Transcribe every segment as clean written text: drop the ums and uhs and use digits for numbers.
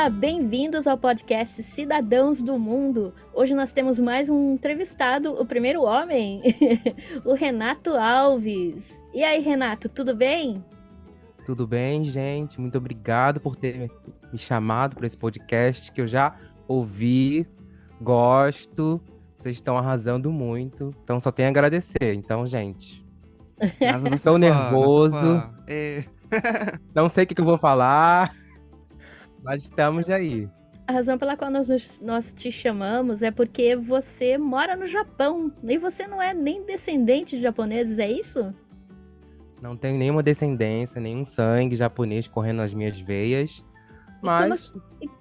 Olá, bem-vindos ao podcast Cidadãos do Mundo. Hoje nós temos mais um entrevistado, o primeiro homem, o Renato Alves. E aí, Renato, tudo bem? Tudo bem, gente? Muito obrigado por ter me chamado para esse podcast que eu já ouvi, gosto. Vocês estão arrasando muito, então só tenho a agradecer. Então, gente, Nada, nosso estou fã, nosso nervoso, fã. É. não sei o que eu vou falar, mas estamos aí. A razão pela qual nós te chamamos é porque você mora no Japão e você não é nem descendente de japoneses, é isso? Não tenho nenhuma descendência, nenhum sangue japonês correndo nas minhas veias, E como, mas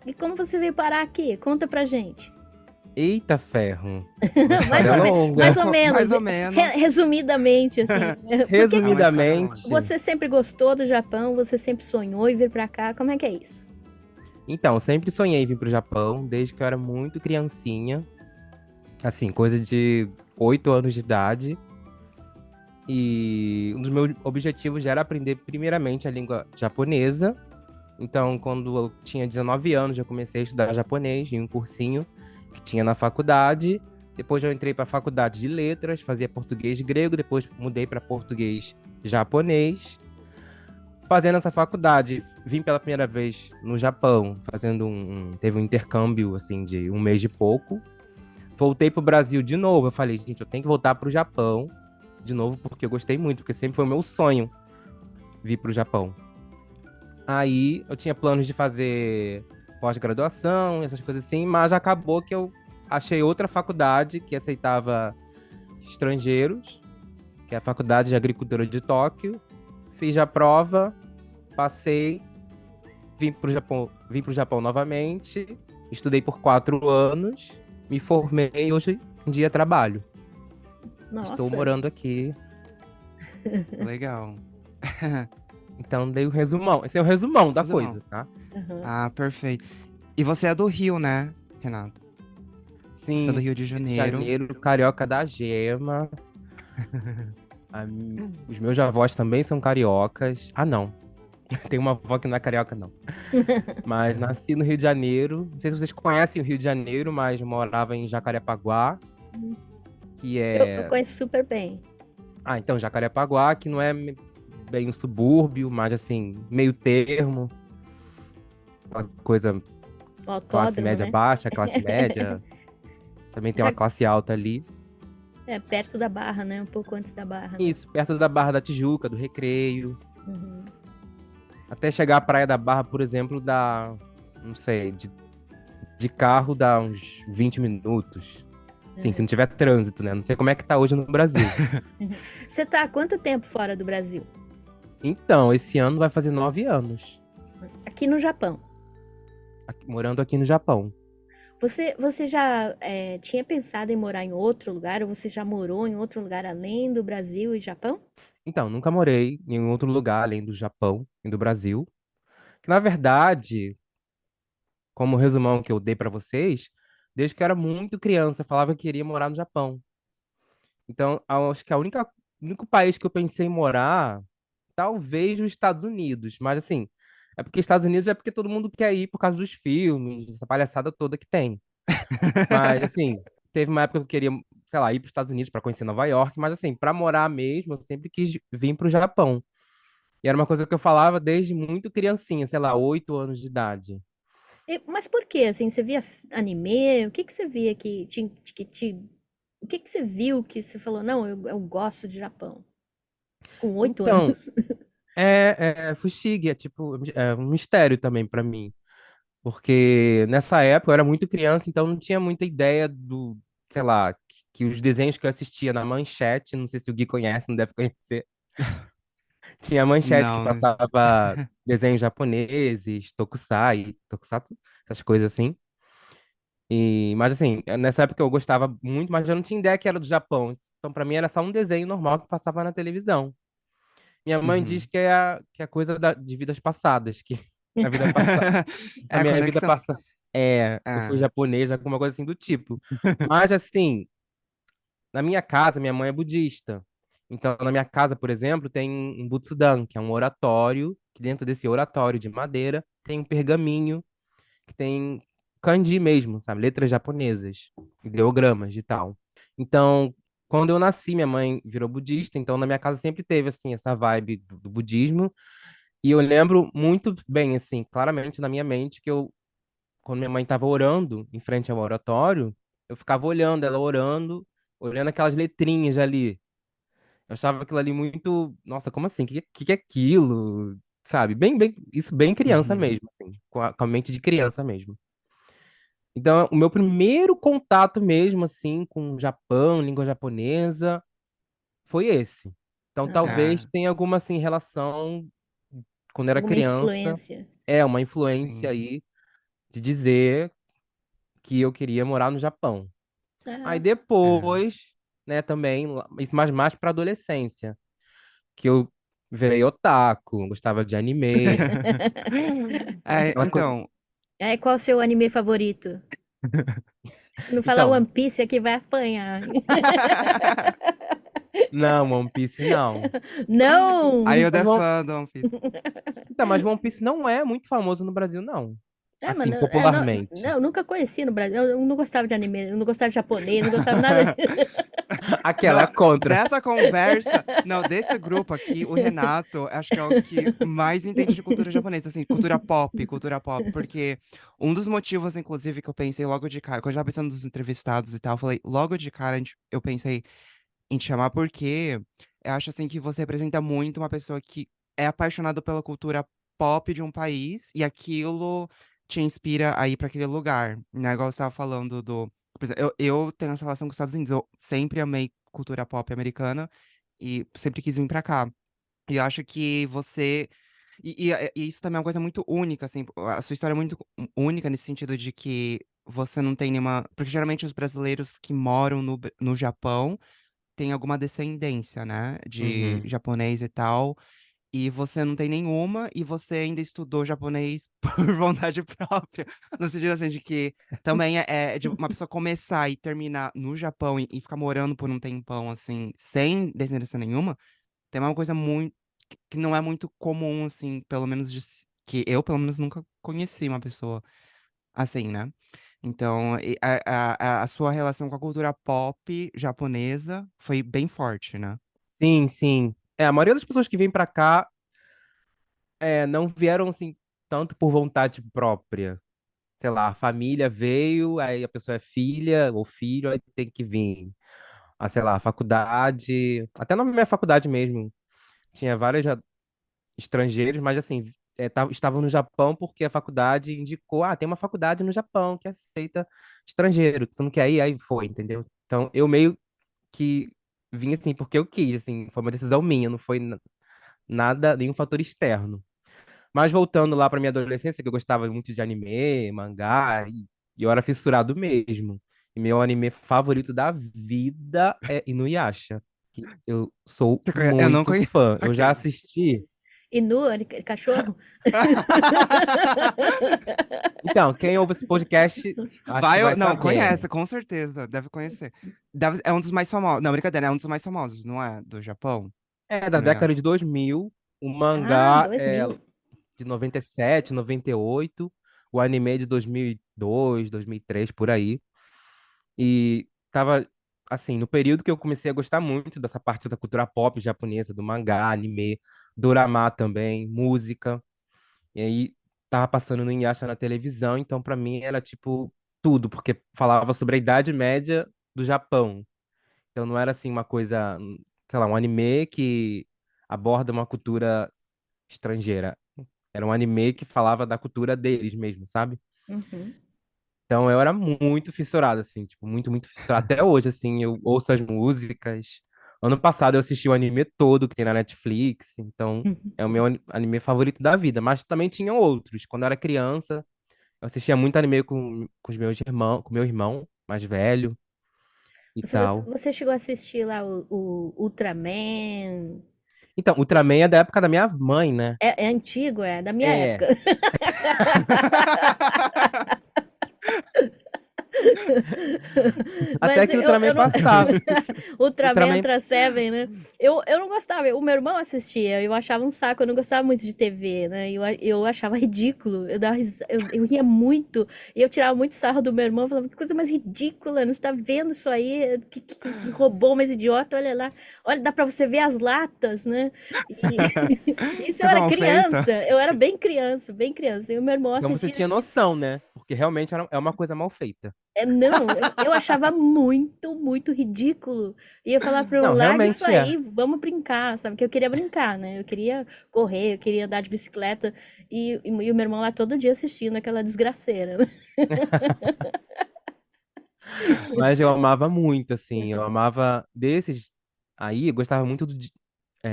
e como você veio parar aqui? Conta pra gente. eita ferro, uma mais, história ou longa. mais ou menos, Mais ou menos. resumidamente, assim. Porque É uma história longa. Resumidamente. você sempre gostou do Japão, você sempre sonhou em vir pra cá, como é que é isso? Então, eu sempre sonhei em vir pro Japão, desde que eu era muito criancinha. Assim, coisa de 8 anos de idade. E um dos meus objetivos já era aprender primeiramente a língua japonesa. Então, quando eu tinha 19 anos, já comecei a estudar japonês em um cursinho que tinha na faculdade. Depois eu entrei para a faculdade de letras, fazia português e grego, depois mudei para português e japonês. Fazendo essa faculdade, vim pela primeira vez no Japão, fazendo teve um intercâmbio assim de um mês e pouco. Voltei pro Brasil de novo. Eu falei, gente, eu tenho que voltar pro Japão de novo porque eu gostei muito, porque sempre foi o meu sonho vir pro Japão. Aí eu tinha planos de fazer pós-graduação, essas coisas assim, mas acabou que eu achei outra faculdade que aceitava estrangeiros, que é a Faculdade de Agricultura de Tóquio. Fiz a prova, passei, vim pro Japão novamente, estudei por 4 anos, me formei e hoje em dia trabalho. Estou Nossa, morando aqui. Legal. Então dei o resumão. Esse é o resumão da Resumão. coisa, tá? uhum. Ah, perfeito. E você é do Rio, né, Renato? Você é do Sim, Rio de Rio de Janeiro. Janeiro, carioca da gema. Os meus avós também são cariocas. Ah, não. Tem uma avó que não é carioca, não. Mas nasci no Rio de Janeiro. Não sei se vocês conhecem o Rio de Janeiro, mas morava em Jacarepaguá, que Eu é. conheço super bem. Ah, então, Jacarepaguá, que não é bem um subúrbio, mas assim, meio termo. Uma coisa, O classe autódromo, média né? baixa, classe média. Também tem uma Já classe alta ali. é perto da Barra, né? Um pouco antes da Barra, né? Isso, perto da Barra da Tijuca, do Recreio. Uhum. Até chegar à Praia da Barra, por exemplo, dá, não sei, de carro dá uns 20 minutos. Sim, se não tiver trânsito, né? Não sei como é que tá hoje no Brasil. Você tá há quanto tempo fora do Brasil? Então, esse ano vai fazer 9 anos, Aqui no Japão. morando aqui no Japão. Você já tinha pensado em morar em outro lugar? Ou você já morou em outro lugar além do Brasil e Japão? Então, nunca morei em nenhum outro lugar além do Japão e do Brasil. Que, na verdade, como resumão que eu dei pra vocês, desde que eu era muito criança, eu falava que queria morar no Japão. Então, acho que o único país que eu pensei em morar, talvez os Estados Unidos. Mas, assim, é porque Estados Unidos é porque todo mundo quer ir por causa dos filmes, essa palhaçada toda que tem. Mas, assim, teve uma época que eu queria, sei lá, ir para os Estados Unidos para conhecer Nova York. Mas, assim, para morar mesmo, eu sempre quis vir para o Japão. E era uma coisa que eu falava desde muito criancinha, sei lá, 8 anos de idade. Mas por quê? Assim, você via anime? O que que você via o que que você viu que você falou, não, eu gosto de Japão? Com 8 Então, anos. Fushigi é tipo, é um mistério também para mim. Porque nessa época eu era muito criança, então não tinha muita ideia do, sei lá, que os desenhos que eu assistia na Manchete, não sei se o Gui conhece, não deve conhecer, tinha a Manchete que Não, não. passava desenhos japoneses, tokusatsu, essas coisas assim. Mas assim, nessa época eu gostava muito, mas eu não tinha ideia que era do Japão. Então pra mim era só um desenho normal que passava na televisão. Minha mãe diz Uhum. que é coisa de vidas passadas, que a vida passa, É a a minha vida conexão. passa. Eu fui Ah. japonês, alguma coisa assim do tipo. Mas assim, na minha casa, minha mãe é budista. Então, na minha casa, por exemplo, tem um Butsudan, que é um oratório, que dentro desse oratório de madeira tem um pergaminho que tem kanji mesmo, sabe? Letras japonesas, ideogramas e tal. Então, quando eu nasci, minha mãe virou budista, então na minha casa sempre teve, assim, essa vibe do budismo. E eu lembro muito bem, assim, claramente na minha mente, que eu, quando minha mãe estava orando em frente ao oratório, eu ficava olhando ela orando, olhando aquelas letrinhas ali. Eu achava aquilo ali muito. Nossa, como assim? Que é aquilo? Sabe? Isso bem criança Uhum. mesmo, assim, com a mente de criança mesmo. Então, o meu primeiro contato mesmo, assim, com o Japão, língua japonesa, foi esse. Então, talvez É, tenha alguma, assim, relação, quando era Alguma criança, influência. uma influência sim. aí de dizer que eu queria morar no Japão. Aí Ah, É. depois, né, também, isso mais para adolescência, que eu virei otaku, gostava de anime, É, aquela coisa. então, Aí, qual o seu anime favorito? Se não falar Então, One Piece aqui vai apanhar. não, One Piece não. aí Não! eu Mas One... defendo One Piece. Então, mas One Piece não é muito famoso no Brasil, não. É, Assim, mano, não, popularmente. eu nunca conheci no Brasil. Eu não gostava de anime, eu não gostava de japonês, não gostava nada disso. Aquela Não, é contra. dessa conversa, não, desse grupo aqui, o Renato, acho que é o que mais entende de cultura japonesa, assim, cultura pop, porque um dos motivos, inclusive, que eu pensei logo de cara, quando eu tava pensando nos entrevistados e tal, eu falei, logo de cara, eu pensei em te chamar porque eu acho, assim, que você representa muito uma pessoa que é apaixonada pela cultura pop de um país e aquilo te inspira a ir para aquele lugar, né? Igual você tava falando do. Por exemplo, eu tenho essa relação com os Estados Unidos, eu sempre amei cultura pop americana e sempre quis vir pra cá. E eu acho que você. E isso também é uma coisa muito única, assim. A sua história é muito única nesse sentido de que você não tem nenhuma. Porque geralmente os brasileiros que moram no Japão têm alguma descendência, né? De Uhum. japonês e tal. E você não tem nenhuma, e você ainda estudou japonês por vontade própria. No sentido assim, de que também é de uma pessoa começar e terminar no Japão e ficar morando por um tempão, assim, sem descendência nenhuma, tem uma coisa muito que não é muito comum, assim, pelo menos que eu, pelo menos, nunca conheci uma pessoa assim, né? Então, a sua relação com a cultura pop japonesa foi bem forte, né? Sim, sim. A maioria das pessoas que vêm pra cá não vieram assim tanto por vontade própria. Sei lá, a família veio, aí a pessoa é filha ou filho, aí tem que vir. Sei lá, a faculdade, até na minha faculdade mesmo, tinha vários estrangeiros, mas assim, estavam no Japão porque a faculdade indicou, tem uma faculdade no Japão que aceita estrangeiro, você não quer ir, aí foi, entendeu? Então, eu meio que vim assim porque eu quis, assim, foi uma decisão minha, não foi nada, nenhum fator externo. Mas voltando lá para minha adolescência, que eu gostava muito de anime, mangá, e eu era fissurado mesmo. E meu anime favorito da vida é Inuyasha, que eu sou Eu não muito conheço fã. Eu já aquele. assisti. Inu, cachorro? Então, quem ouve esse podcast, acho que vai Não, saber. conhece, com certeza, deve conhecer. É um dos mais famosos. Não, brincadeira, é um dos mais famosos, não é? Do Japão, É da década de Inuyasha. 2000. O Ah, mangá é 2000. de 97, 98. O anime é de 2002, 2003, por aí. E tava, assim, no período que eu comecei a gostar muito dessa parte da cultura pop japonesa, do mangá, anime, dorama também, música. E aí tava passando no Inuyasha na televisão, então pra mim era tipo tudo, porque falava sobre a Idade Média do Japão. Então não era assim uma coisa, sei lá, um anime que aborda uma cultura estrangeira. Era um anime que falava da cultura deles mesmo, sabe? Uhum. Então eu era muito fissurado, assim, tipo, muito fissurado. Até hoje, assim, eu ouço as músicas. Ano passado eu assisti o anime todo que tem na Netflix, então é o meu anime favorito da vida. Mas também tinham outros. Quando eu era criança, eu assistia muito anime com os meus irmãos, com meu irmão mais velho e tal. Você chegou a assistir lá o Ultraman? Então, Ultraman é da época da minha mãe, né? É antigo, é da minha É. época. Até Até que o Ultraman não. passava. Ultraman, Ultraman. Ultra Seven, né? Eu não gostava, o meu irmão assistia, eu achava um saco, eu não gostava muito de TV, né? Eu achava ridículo, eu ria muito, e eu tirava muito sarro do meu irmão, falava, que coisa mais ridícula, não está vendo isso aí? Que robô mais idiota, olha lá, olha, dá pra você ver as latas, né? E, isso eu Coisa era mal feita. criança, eu era bem criança, e o meu irmão Então você assistia. tinha noção, né? Porque realmente é uma coisa mal feita. Não, eu achava muito, muito ridículo. E eu falava pra eu, Não, larga isso realmente é. aí, vamos brincar, sabe? Que eu queria brincar, né? Eu queria correr, eu queria andar de bicicleta. E o meu irmão lá todo dia assistindo aquela desgraceira, né? Mas eu amava muito, assim. Eu amava desses aí, eu gostava muito do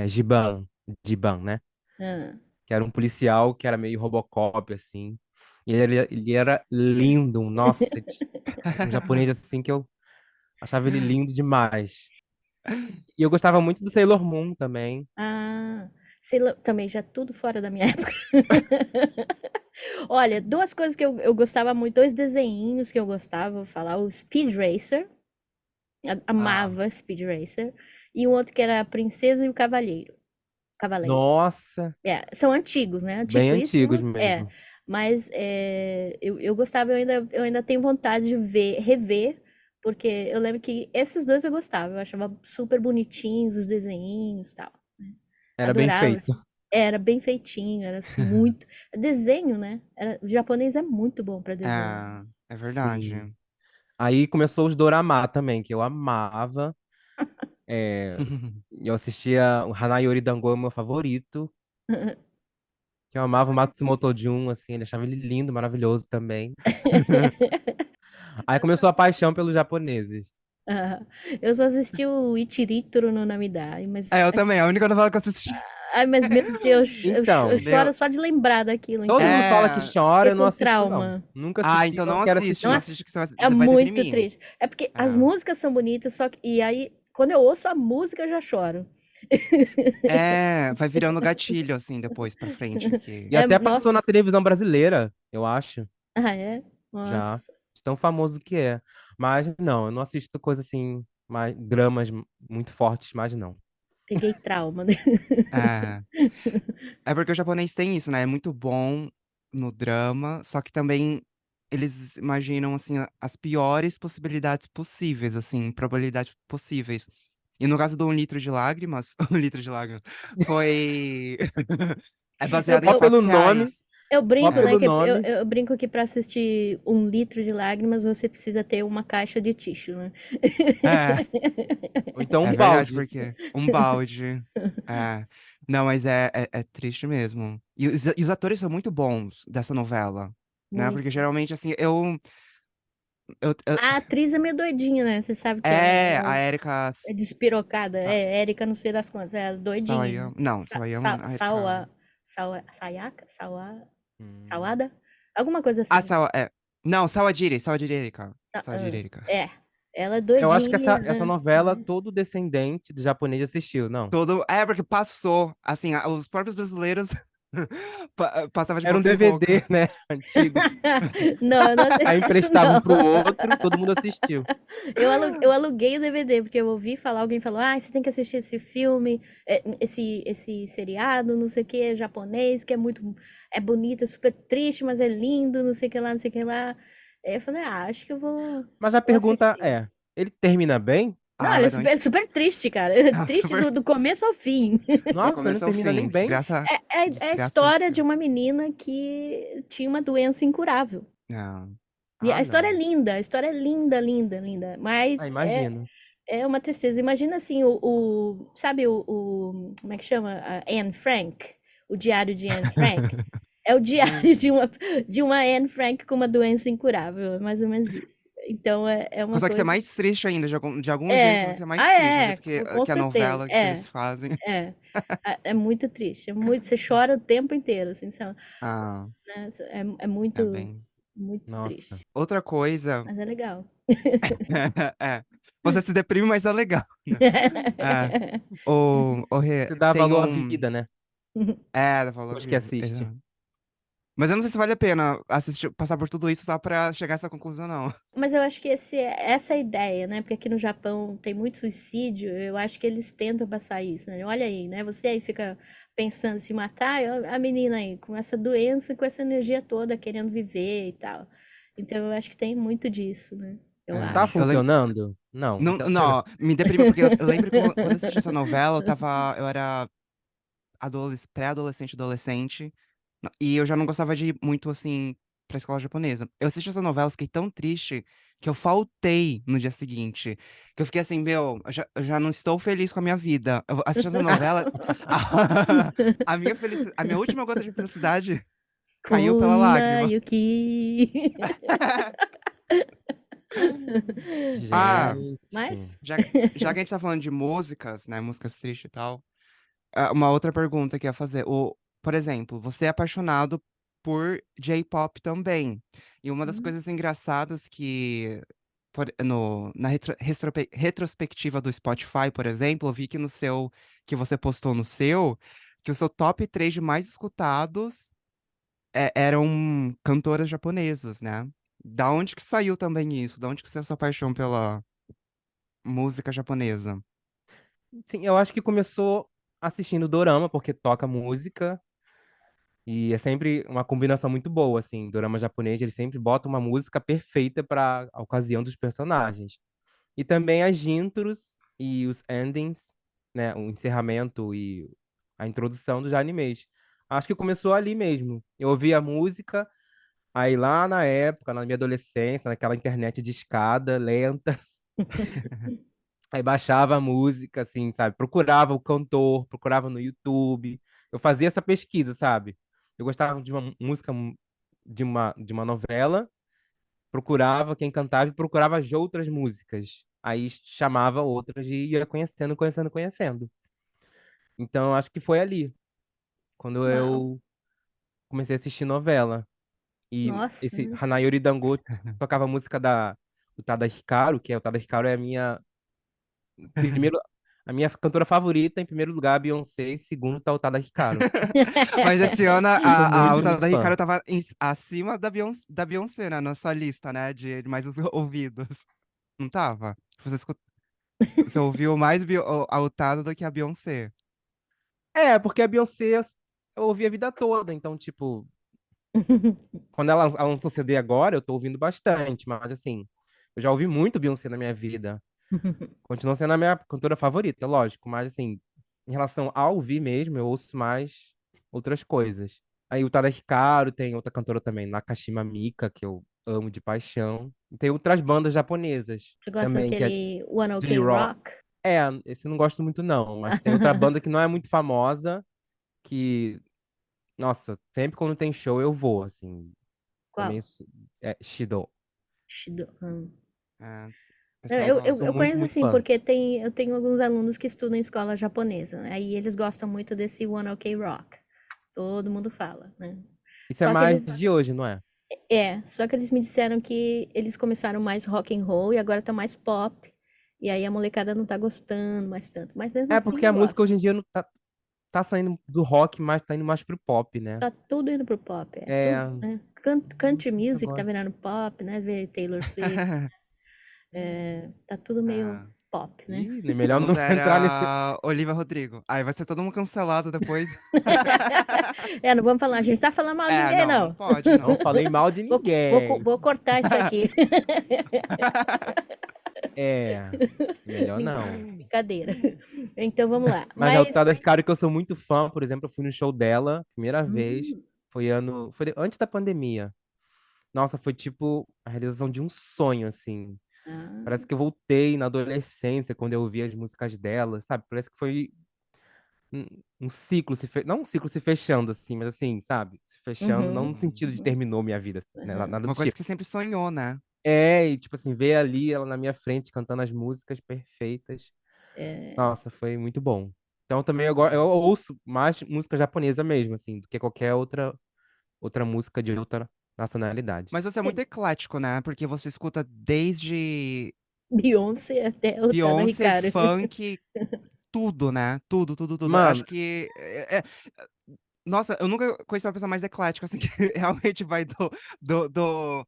Giban, Giban, né? Ah. Que era um policial que era meio Robocop, assim. E ele era lindo, nossa, um japonês assim que eu achava ele lindo demais. E eu gostava muito do Sailor Moon também. Ah, sei lá, também já tudo fora da minha época. Olha, duas coisas que eu gostava muito, dois desenhinhos que eu gostava, vou falar, o Speed Racer, Ah, amava Speed Racer, e um outro que era a Princesa e o Cavaleiro. Cavaleiro. nossa, São antigos, né? bem antigos Antiguíssimos, mesmo. mas eu gostava, eu ainda tenho vontade de rever, porque eu lembro que esses dois eu gostava, eu achava super bonitinhos os desenhinhos e tal. Era bem Adorava, feito. assim. Era bem feitinho, era assim, muito. Desenho, né? O japonês é muito bom pra desenho. É Sim. verdade. Aí começou os Dorama também, que eu amava. É, eu assistia o Hanayori Dango, é o meu favorito. Que eu amava o Matsumoto Jun, assim, ele achava ele lindo, maravilhoso também. Aí começou a paixão pelos japoneses. Ah, eu só assisti o Ichiritoro no Namidai, mas, Eu também, a única novela que eu assisti. ai, mas meu Deus, eu Então, choro Meu, só de lembrar daquilo, todo mundo então fala que é... chora, fiquei eu não com assisto, não. trauma. Nunca Ah, assisti, então não não quero assiste, assistir. não Nossa, assiste que é você vai muito deprimir. triste. É porque as É. músicas são bonitas, e aí, quando eu ouço a música, eu já choro. Vai virando gatilho, assim, depois pra frente, que... E até passou na Nossa. televisão brasileira, eu acho, Ah, é? já. Nossa, De tão famoso que é. Mas não, eu não assisto coisa assim, mais, dramas muito fortes, mas não. peguei trauma, né? É, é porque o japonês tem isso, né? É muito bom no drama, só que também eles imaginam, assim, as piores possibilidades possíveis, assim, probabilidades possíveis. E no caso do Um Litro de Lágrimas, Um Litro de Lágrimas, foi... é Eu, baseado em Só eu, pelo fatos nome, reais. eu só brinco, né? pelo É. Que eu, nome. eu brinco que pra assistir 1 litro de lágrimas, você precisa ter uma caixa de tixo, né? É. Ou então É um verdade, balde. porque um balde. É. Não, mas é triste mesmo. E os atores são muito bons dessa novela, né? Porque Muito. geralmente, assim, eu- A atriz é meio doidinha, né? Você sabe quem é? é Ela a Erika é despirocada. Sa- É, Érica, não sei das quantas. É doidinha. Sawayama. Não, Sawayama, a Erika. Sayaka? Hum. Sawada? Alguma coisa assim. Não, Sawajiri Erika. Sawajiri Ah, Erika. é. Ela é Eu acho que essa doidinha. novela, todo descendente do japonês assistiu, não? Porque passou, assim, os próprios brasileiros passavam de Era um boca em DVD, boca. né? Antigo. Não, eu não Aí assisto, emprestava um não. pro outro, todo mundo assistiu. Eu aluguei o DVD, porque eu ouvi falar, alguém falou, você tem que assistir esse filme, esse seriado, não sei o que, japonês, que é bonito, é super triste, mas é lindo, não sei o que lá, não sei o que lá. Aí eu falei, acho que eu vou, Mas a vou pergunta assistir. é, ele termina bem? Não, ele é Vai dar um... super, super triste, cara. Triste Super... do começo ao fim. Do Nossa, não começo ao termina fim. nem bem. É a Desgraça história de desgraça. uma menina que tinha uma doença incurável. Não. E a Ah, história é não. linda, a história é linda, linda, linda. Ah, Mas imagino. é uma tristeza. Imagina assim, sabe como é que chama? A Anne Frank? O diário de Anne Frank? É o diário de uma Anne Frank com uma doença incurável, é mais ou menos isso. Então é uma Consegue ser coisa. mais triste ainda, de algum jeito consegue É, ser mais triste do jeito com que a certeza. novela que eles fazem. É muito triste. Você chora o tempo inteiro, assim, Ah, né? É é muito, bem. muito Nossa. triste. Outra coisa. Mas é legal. É. Você se deprime, mas é legal, né? É. O Você dá tem valor à um. vida, né? Falou Depois que vida. assiste. Exato. Mas eu não sei se vale a pena assistir, passar por tudo isso só pra chegar a essa conclusão, não. Mas eu acho que essa é a ideia, né? Porque aqui no Japão tem muito suicídio, eu acho que eles tentam passar isso, né? Olha aí, né? Você aí fica pensando em se matar, a menina aí com essa doença, com essa energia toda, querendo viver e tal. Então eu acho que tem muito disso, né? Eu É, Tá acho. eu lembro. funcionando? Não. Não, Então, não, me deprimiu, porque eu lembro que quando eu assisti essa novela, eu era pré-adolescente, adolescente, e eu já não gostava de ir muito, assim, pra escola japonesa. Eu assisti essa novela, fiquei tão triste que eu faltei no dia seguinte. Que eu fiquei assim, meu, eu já não estou feliz com a minha vida. Eu assisti essa novela, a minha última gota de felicidade caiu pela Kuna lágrima. Yuki. É, Ah, gente. mas já que a gente tá falando de músicas, né, músicas tristes e tal, uma outra pergunta que eu ia fazer. Por exemplo, você é apaixonado por J-pop também. E uma das coisas engraçadas que na retrospectiva do Spotify, por exemplo, eu vi que no seu que você postou no seu, que o seu top 3 de mais escutados eram cantoras japonesas, né? Da onde que saiu também isso? Da onde que saiu essa paixão pela música japonesa? Sim, eu acho que começou assistindo Dorama, porque toca música. E é sempre uma combinação muito boa, assim. Dorama japonês, eles sempre botam uma música perfeita para a ocasião dos personagens. E também as intros e os endings, né? O encerramento e a introdução dos animes. Acho que começou ali mesmo. Eu ouvi a música, aí lá na época, na minha adolescência, naquela internet de escada lenta, aí baixava a música, assim, sabe? Procurava o cantor, procurava no YouTube. Eu fazia essa pesquisa, sabe? Eu gostava de uma música de uma novela, procurava quem cantava e procurava as outras músicas. Aí chamava outras e ia conhecendo, conhecendo, conhecendo. Então, acho que foi ali, quando uau, eu comecei a assistir novela. E nossa, esse né? Hanayori Dango tocava a música da Utada Hikaru, que é o Utada Hikaru é a minha primeiro a minha cantora favorita, em primeiro lugar, a Beyoncé, em segundo tá a Utada Hikaru. Mas esse ano Eu sou a muito, Utada muito Hikaru fã. tava acima da Beyoncé, né, na sua lista, né, de mais os ouvidos. Não tava? Você ouviu mais a Utada do que a Beyoncé. É, porque a Beyoncé eu ouvi a vida toda, então, tipo, quando ela lançou CD agora, eu tô ouvindo bastante, mas assim, eu já ouvi muito Beyoncé na minha vida. Continua sendo a minha cantora favorita, lógico, mas assim, em relação a ouvir mesmo, eu ouço mais outras coisas. Aí o Tada Hikaru, tem outra cantora também, Nakashima Mika, que eu amo de paixão. E tem outras bandas japonesas Você gosta também, que é daquele One de Ok rock. Rock? É, esse eu não gosto muito não, mas tem outra banda que não é muito famosa, que, nossa, sempre quando tem show eu vou, assim. Também Qual? é Shido. Shido. É, o Não, pessoal Sou eu gosta. muito, conheço muito assim, fã. porque eu tenho alguns alunos que estudam em escola japonesa, né? Aí eles gostam muito desse One Ok Rock. Todo mundo fala, né? Isso é Só que mais eles, de hoje, não é? só que eles me disseram que eles começaram mais rock and roll e agora tá mais pop. E aí a molecada não tá gostando mais tanto, mas mesmo É assim porque a música gosta. hoje em dia não tá saindo do rock, mas tá indo mais pro pop, né? Tá tudo indo pro pop, É, tudo, né? Country music tá agora. virando pop, né? Vê Taylor Swift, tá tudo meio Ah, pop, né? Ih, é melhor vamos não ver entrar nesse. a Olivia Rodrigo. Aí vai ser todo mundo cancelado depois. Não vamos falar, a gente tá falando mal de É, ninguém, não, não não. pode, Não não. falei mal de ninguém. Vou cortar isso aqui. É, melhor não. Brincadeira. Então vamos lá. Mas a Mas. Utada Hikaru, que eu sou muito fã, por exemplo, eu fui no show dela, primeira vez, Hum, foi antes da pandemia. Nossa, foi tipo a realização de um sonho, assim. Parece ah, que eu voltei na adolescência, quando eu ouvi as músicas dela, sabe? Parece que foi um, um ciclo não um ciclo se fechando, assim, mas assim, sabe? Se fechando, não uhum, no sentido de uhum, terminou minha vida, assim, né? uhum. Nada do Uma coisa tipo. que você sempre sonhou, né? É, e tipo assim, ver ali ela na minha frente cantando as músicas perfeitas. É, Nossa, foi muito bom. Então também eu ouço mais música japonesa mesmo, assim, do que qualquer outra música de outra nacionalidade. Mas você é é, muito eclético, né? Porque você escuta desde Beyoncé até o Tada Beyoncé, Hikaru. funk, tudo, né? Tudo, tudo, tudo. Eu acho Mano, que Nossa, eu nunca conheci uma pessoa mais eclética, assim, que realmente vai do, do-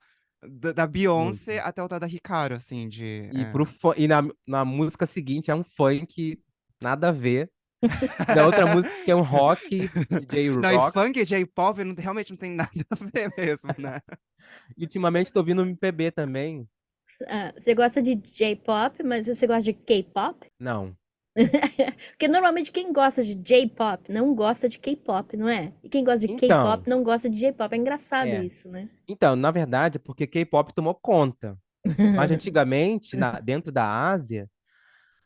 da Beyoncé Muito. até o Tada Hikaru, assim, de... E na música seguinte é um funk, nada a ver. E na outra música que é um rock, DJ Não, e rock. funk e J-pop realmente não tem nada a ver mesmo, né? E ultimamente tô ouvindo MPB também. Ah, você gosta de J-pop, mas você gosta de K-pop? Não. Porque normalmente quem gosta de J-pop não gosta de K-pop, não é? E quem gosta de Então, K-pop não gosta de J-pop. É engraçado é. isso, né? Então, na verdade, é porque K-pop tomou conta. Mas antigamente, dentro da Ásia,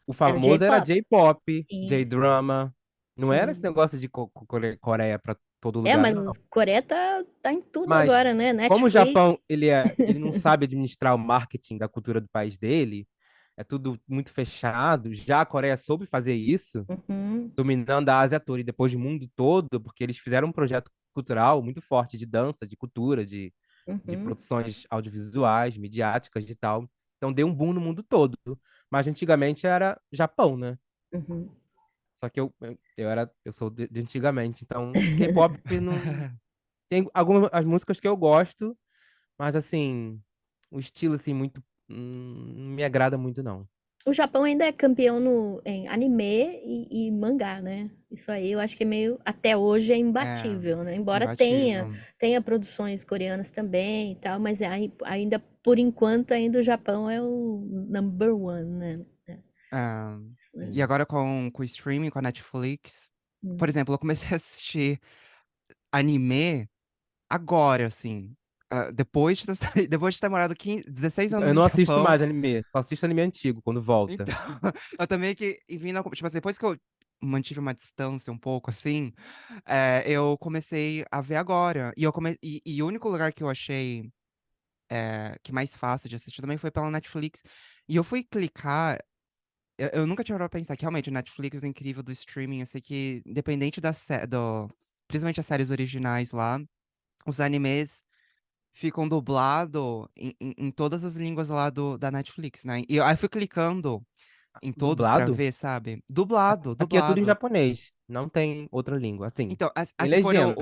o Era famoso era J-pop. J-pop, Sim, J-drama. Não era esse sim. negócio de Coreia para todo É, lugar, não. mas Coreia tá em tudo Mas agora, né? como o Netflix. Japão, ele não sabe administrar o marketing da cultura do país dele, é tudo muito fechado. Já a Coreia soube fazer isso, Uhum, dominando a Ásia toda e depois o mundo todo, porque eles fizeram um projeto cultural muito forte de dança, de cultura, de uhum, produções audiovisuais, midiáticas e tal. Então deu um boom no mundo todo. Mas antigamente era Japão, né? uhum. Só que eu sou de antigamente, então K-pop não tem algumas as músicas que eu gosto, mas assim, o estilo assim muito não me agrada muito não. O Japão ainda é campeão em anime e mangá, né? Isso aí eu acho que é meio, até hoje é É, imbatível, né? Embora tenha, imbatível. tenha produções coreanas também e tal, mas ainda, por enquanto, ainda o Japão é o number one, né? É, Isso aí. e agora com o streaming, com a Netflix, por Hum. exemplo, eu comecei a assistir anime agora, assim. Depois de ter morado 16 anos Eu no não assisto Japão. mais anime, só assisto anime antigo quando volta. Então, eu também que e vindo, tipo assim, depois que eu mantive uma distância um pouco assim, eu comecei a ver agora. E o único lugar que eu achei que mais fácil de assistir também foi pela Netflix. E eu fui clicar, eu nunca tinha parado pra pensar que realmente o Netflix é incrível do streaming. Eu sei que, independente principalmente as séries originais lá, os animes ficam dublados em todas as línguas lá da Netflix, né? E aí eu fui clicando em todos pra Dublado? ver, sabe? Dublado, Aqui é tudo em dublado. japonês, não tem outra língua. Assim, Então, tem se for legenda.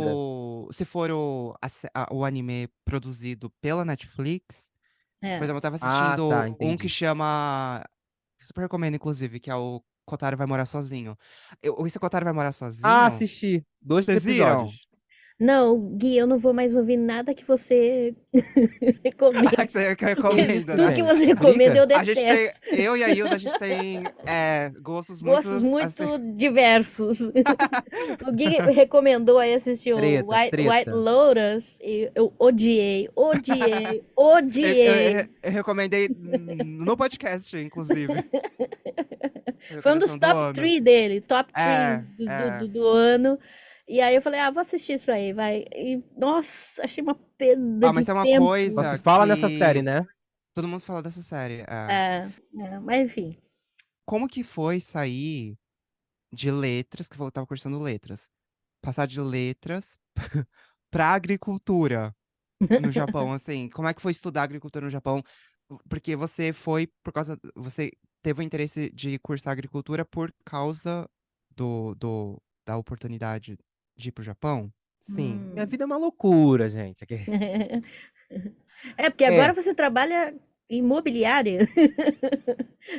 o anime produzido pela Netflix, por É. exemplo, eu tava Ah, tá, assistindo um que entendi. chama, que super recomendo, inclusive, que é o Kotaro Vai Morar Sozinho. Esse Kotaro Vai Morar Ah, Sozinho, assisti 2 vocês viram? episódios. Não, Gui, eu não vou mais ouvir nada que você recomenda. Que eu Que recomendo, isso, Tudo né? que você gente? recomenda Briga? eu detesto. Eu e a Hilda, a gente tem gostos muito, Gostos assim... muito diversos. O Gui recomendou aí assistir o Treta, White treta. Lotus e eu odiei, odiei, Eu odiei. recomendei no podcast, inclusive. Foi a Foi um dos recomendação do top ano. 3 dele, top 3 É, é. do ano. E aí eu falei, ah, vou assistir isso aí, vai. E, nossa, achei uma perda Ah, de mas tem uma Só se coisa tempo. fala nessa série, que né? todo mundo fala dessa série. Mas enfim. Como que foi sair de letras, que eu tava cursando letras, passar de letras pra agricultura no Japão, assim? Como é que foi estudar agricultura no Japão? Porque você teve o interesse de cursar agricultura por causa da oportunidade de ir pro Japão? Sim. Minha Hum. vida é uma loucura, gente. É, porque agora É, você trabalha em imobiliária.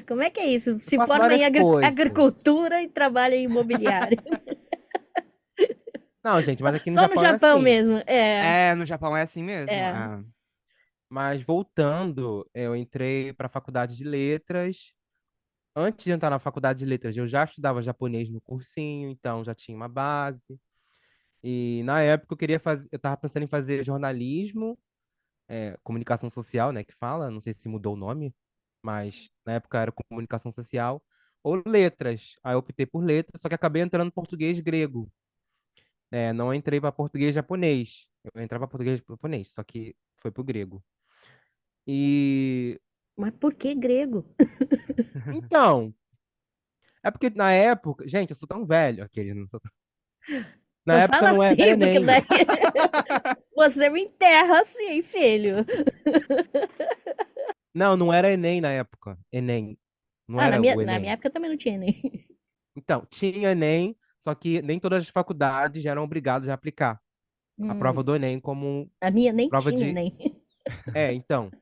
Como é que é isso? eu Se faço forma em várias coisas. agricultura e trabalha em imobiliária. Não, gente, mas aqui no Só no Japão é Japão assim. mesmo. É, No Japão é assim mesmo. é. Mas voltando, eu entrei para a faculdade de letras. Antes de entrar na faculdade de letras, eu já estudava japonês no cursinho, então já tinha uma base. E na época eu estava pensando em fazer jornalismo, comunicação social, né, que fala, não sei se mudou o nome, mas na época era comunicação social, ou letras. Aí eu optei por letras, só que acabei entrando em português grego. Não entrei para português japonês. Eu entrei para português japonês, só que foi pro grego. E Mas por que grego? então, é porque na época, gente, eu sou tão velho, aquele, não sou tão... Na Não época fala não era assim, porque Enem. daí você me enterra assim, filho. Não, não era Enem na época. Enem. Não Ah, era o na minha Enem. época também não tinha nem. Então, tinha Enem, Só que nem todas as faculdades eram obrigadas a aplicar a prova Hum, do Enem como a minha nem prova tinha, de. nem. Então.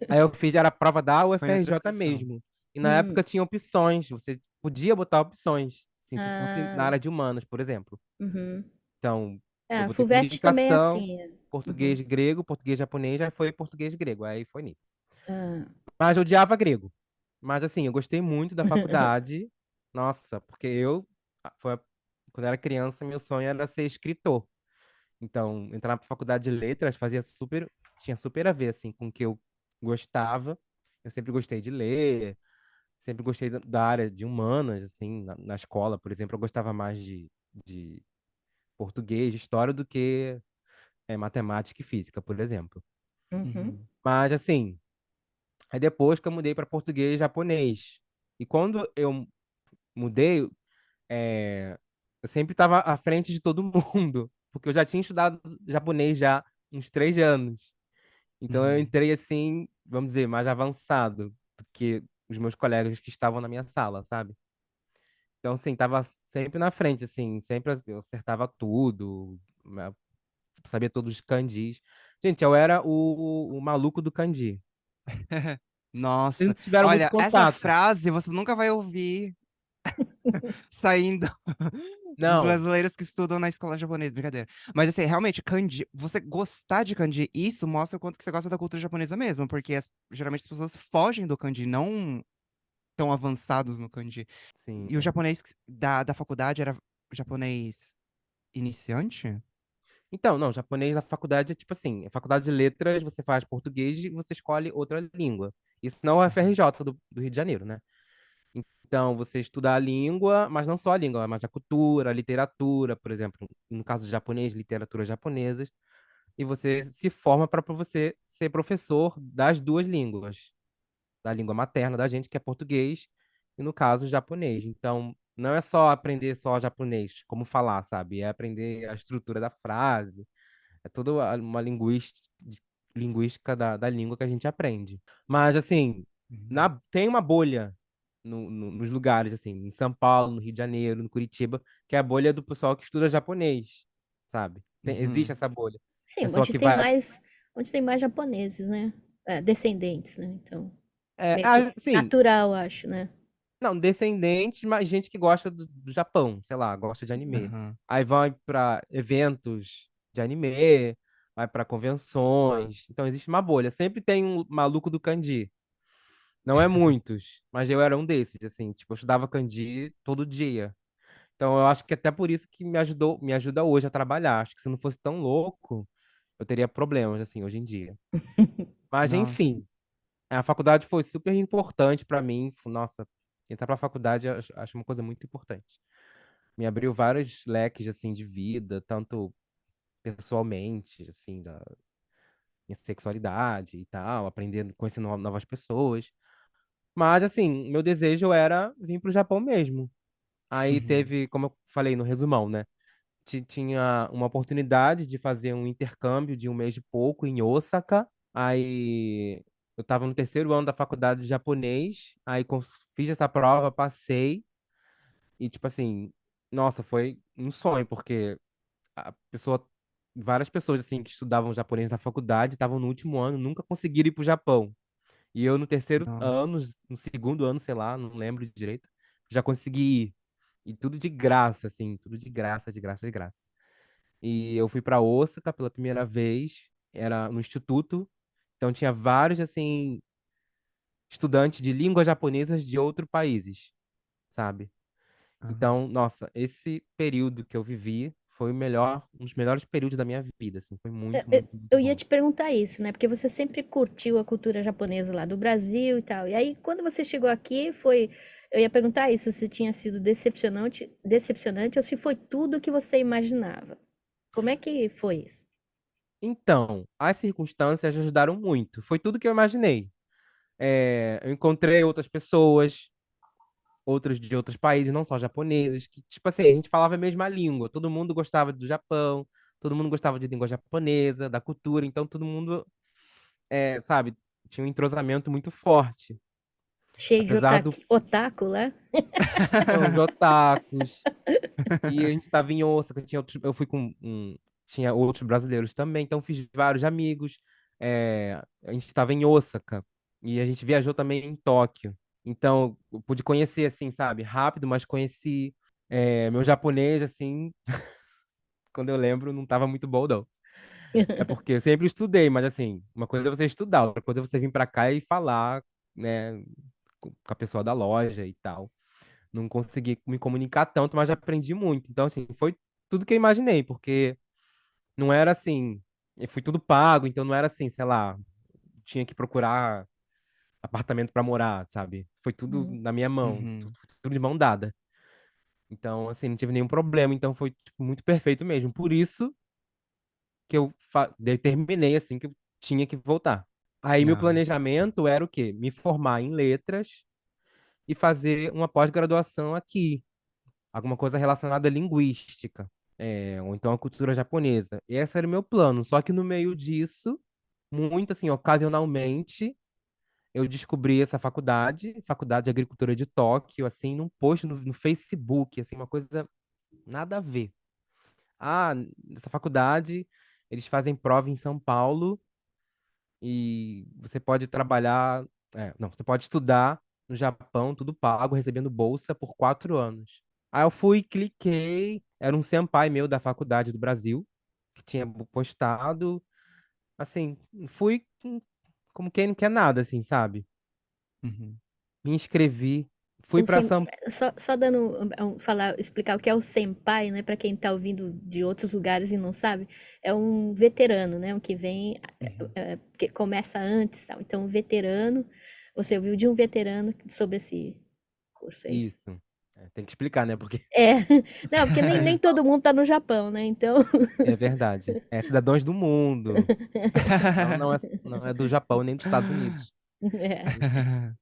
Aí eu fiz, era a prova da Foi na UFRJ transição. mesmo. E na Hum, época tinha opções, você podia botar opções. Assim, se fosse na ah, área de humanas, por exemplo. uhum. Então, eu Ah, a botei FUVEST também é comunicação, assim. É. Uhum. português grego, português japonês, aí foi português grego. Aí foi nisso. Ah. Mas eu odiava grego. Mas assim, eu gostei muito da faculdade. Nossa, porque quando eu era criança, meu sonho era ser escritor. Então, entrar na faculdade de letras tinha super a ver assim com o que eu gostava. Eu sempre gostei de ler, sempre gostei da área de humanas, assim, na escola, por exemplo, eu gostava mais de português, de história do que matemática e física, por exemplo. Uhum. Uhum. Mas assim, aí depois que eu mudei para português e japonês. E quando eu mudei, é, eu sempre estava à frente de todo mundo, porque eu já tinha estudado japonês já uns 3 anos. Então eu Uhum. entrei assim, vamos dizer, mais avançado do que os meus colegas que estavam na minha sala, sabe? Então, assim, tava sempre na frente, assim, sempre eu acertava tudo, né, sabia todos os kanjis. Gente, eu era o maluco do kanji. Eles Nossa, não tiveram muito olha, essa contato. frase você nunca vai ouvir saindo dos Não, brasileiros que estudam na escola japonesa, brincadeira. Mas assim, realmente, kanji, você gostar de kanji, isso mostra o quanto que você gosta da cultura japonesa mesmo, porque geralmente as pessoas fogem do kanji, não tão avançados no kanji. sim. E o japonês da faculdade era japonês iniciante? Então, não, japonês na faculdade é tipo assim, a faculdade de letras você faz português e você escolhe outra língua. Isso não é o Uhum. FRJ do Rio de Janeiro, né? Então, você estuda a língua, mas não só a língua, mas a cultura, a literatura, por exemplo, no caso do japonês, literaturas japonesas, e você se forma para você ser professor das duas línguas, da língua materna da gente, que é português, e no caso, japonês. Então, não é só aprender só japonês, como falar, sabe? É aprender a estrutura da frase, é toda uma linguística da língua que a gente aprende. Mas, assim, Uhum. tem uma bolha nos lugares, assim, em São Paulo, no Rio de Janeiro, no Curitiba, que é a bolha do pessoal que estuda japonês, sabe? Existe Uhum. essa bolha. Sim, Pessoa que vai. onde tem mais japoneses, né? É, descendentes, né? Então, meio que Sim, natural, acho, né? não, descendentes, mas gente que gosta do Japão, sei lá, gosta de anime. Aham. Aí vai para eventos de anime, vai para convenções. Então existe uma bolha. Sempre tem um maluco do kanji. Não é muitos, mas eu era um desses, assim, tipo, eu estudava kanji todo dia. Então eu acho que até por isso que me ajuda hoje a trabalhar. Acho que se não fosse tão louco, eu teria problemas, assim, hoje em dia. Mas Nossa. enfim, a faculdade foi super importante para mim. Nossa, entrar para a faculdade eu acho uma coisa muito importante. Me abriu vários leques, assim, de vida, tanto pessoalmente, assim, da minha sexualidade e tal, aprendendo, conhecendo novas pessoas. Mas, assim, meu desejo era vir para o Japão mesmo. Aí Uhum. teve, como eu falei no resumão, né? Tinha uma oportunidade de fazer um intercâmbio de um mês e pouco em Osaka. Aí eu estava no terceiro ano da faculdade de japonês. Aí fiz essa prova, passei. E, tipo assim, nossa, foi um sonho, porque a pessoa, várias pessoas, assim, que estudavam japonês na faculdade estavam no último ano, nunca conseguiram ir para o Japão. E eu no terceiro Nossa. ano, no segundo ano, sei lá, não lembro direito, já consegui ir. E tudo de graça, assim, tudo de graça, de graça, de graça. E eu fui para Osaka pela primeira vez, era no instituto, então tinha vários, assim, estudantes de línguas japonesas de outros países, sabe? Aham. Então, nossa, esse período que eu vivi foi o melhor, um dos melhores períodos da minha vida, assim, foi Eu, muito, eu- muito, muito eu ia bom. te perguntar isso, né? Porque você sempre curtiu a cultura japonesa lá do Brasil e tal. E aí, quando você chegou aqui, foi. Eu ia perguntar isso, se tinha sido decepcionante ou se foi tudo o que você imaginava. Como é que foi isso? Então, as circunstâncias ajudaram muito, foi tudo que eu imaginei. Eu encontrei outras pessoas, outros de outros países, não só japoneses, que, tipo assim, a gente falava a mesma língua, todo mundo gostava do Japão, todo mundo gostava de língua japonesa, da cultura, então todo mundo, sabe, tinha um entrosamento muito forte. Cheio de Apesar do otaku lá. São os otakus. E a gente estava em Osaka, eu fui tinha outros brasileiros também, então fiz vários amigos. A gente estava em Osaka e a gente viajou também em Tóquio. Então, eu pude conhecer, assim, sabe, rápido, mas conheci. Meu japonês, assim, quando eu lembro, não estava muito bom, não. É porque eu sempre estudei, mas assim, uma coisa é você estudar, outra coisa é você vir para cá e falar, né, com a pessoa da loja e tal. Não consegui me comunicar tanto, mas já aprendi muito. Então, assim, foi tudo que eu imaginei, porque não era assim, foi tudo pago, então não era assim, sei lá, tinha que procurar apartamento para morar, sabe? Foi tudo Uhum. na minha mão, Uhum. tudo de mão dada. Então, assim, não tive nenhum problema, então foi tipo, muito perfeito mesmo. Por isso que eu determinei, assim, que eu tinha que voltar. Aí meu Ai. planejamento era o quê? Me formar em letras e fazer uma pós-graduação aqui, alguma coisa relacionada à linguística, ou então à cultura japonesa. Esse era o meu plano. Só que no meio disso, muito assim, ocasionalmente, eu descobri essa Faculdade de Agricultura de Tóquio, assim, num post no Facebook, assim, uma coisa nada a ver. Ah, nessa faculdade, eles fazem prova em São Paulo e você pode trabalhar, não, você pode estudar no Japão, tudo pago, recebendo bolsa por 4 anos. Aí eu fui, cliquei, era um senpai meu da faculdade do Brasil, que tinha postado, assim, fui como quem não quer nada, assim, sabe? Uhum. Me inscrevi, fui O para sem... São... só dando falar, explicar o que é o senpai, né, para quem está ouvindo de outros lugares e não sabe, é um veterano, né, um que vem Uhum. que começa antes, tal. Então, um veterano, você ouviu de um veterano sobre esse curso, é isso? Isso. Tem que explicar, né? Porque É, não, porque nem todo mundo tá no Japão, né? Então, é verdade. É cidadãos do mundo. Não é do Japão nem dos Estados Unidos. é, Enfim. é.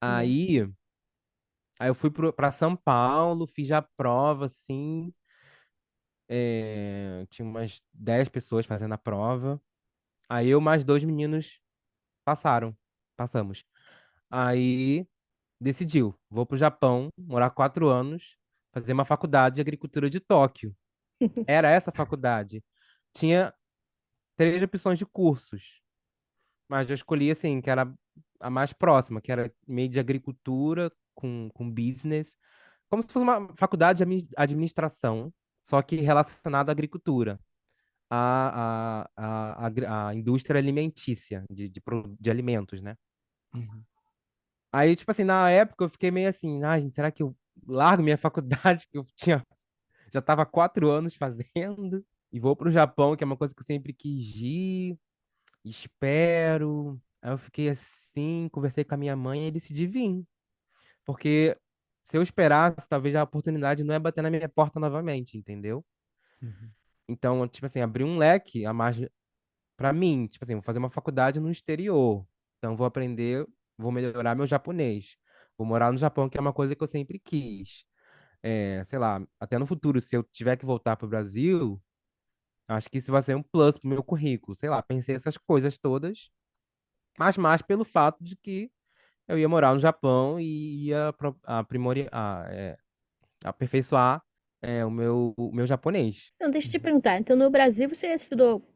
Aí, aí eu fui para São Paulo, fiz a prova, assim. Tinha umas 10 pessoas fazendo a prova. Aí eu mais dois meninos passaram. Passamos. Aí decidiu, vou pro Japão, morar 4 anos, fazer uma faculdade de agricultura de Tóquio. Era essa faculdade. Tinha 3 opções de cursos, mas eu escolhi assim, que era a mais próxima, que era meio de agricultura com business, como se fosse uma faculdade de administração, só que relacionada à agricultura, à indústria alimentícia, de alimentos, né? Uhum. Aí, tipo assim, na época eu fiquei meio assim, ah, gente, será que eu largo minha faculdade que eu já estava há 4 anos fazendo e vou para o Japão, que é uma coisa que eu sempre quis ir, espero. Aí eu fiquei assim, conversei com a minha mãe e decidi vir. Porque se eu esperasse, talvez a oportunidade não é bater na minha porta novamente, entendeu? Uhum. Então, tipo assim, abrir um leque a mais para mim, tipo assim, vou fazer uma faculdade no exterior. Então, vou aprender, vou melhorar meu japonês. Vou morar no Japão, que é uma coisa que eu sempre quis. Sei lá, até no futuro, se eu tiver que voltar para o Brasil, acho que isso vai ser um plus pro meu currículo. Sei lá, pensei essas coisas todas, mas mais pelo fato de que eu ia morar no Japão e ia aperfeiçoar o meu japonês. Então, deixa eu te Uhum. perguntar. Então, no Brasil, você estudou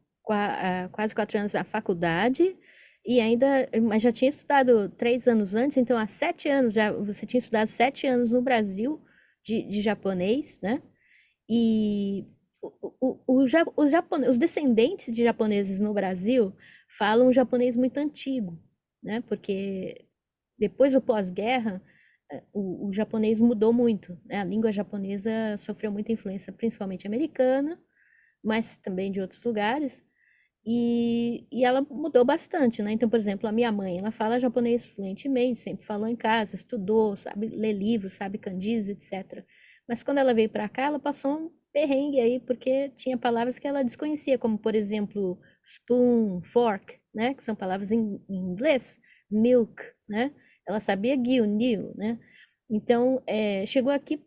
quase 4 anos na faculdade e ainda, mas já tinha estudado 3 anos antes, então há 7 anos já, você tinha estudado 7 anos no Brasil de japonês, né? E os descendentes de japoneses no Brasil falam um japonês muito antigo, né? Porque depois do pós-guerra, o japonês mudou muito, né? A língua japonesa sofreu muita influência, principalmente americana, mas também de outros lugares. E ela mudou bastante, né? Então, por exemplo, a minha mãe, ela fala japonês fluentemente, sempre falou em casa, estudou, sabe ler livros, sabe kanjis, etc. Mas quando ela veio para cá, ela passou um perrengue aí, porque tinha palavras que ela desconhecia, como, por exemplo, spoon, fork, né? Que são palavras em inglês, milk, né? Ela sabia gyunil, né? Então, chegou aqui,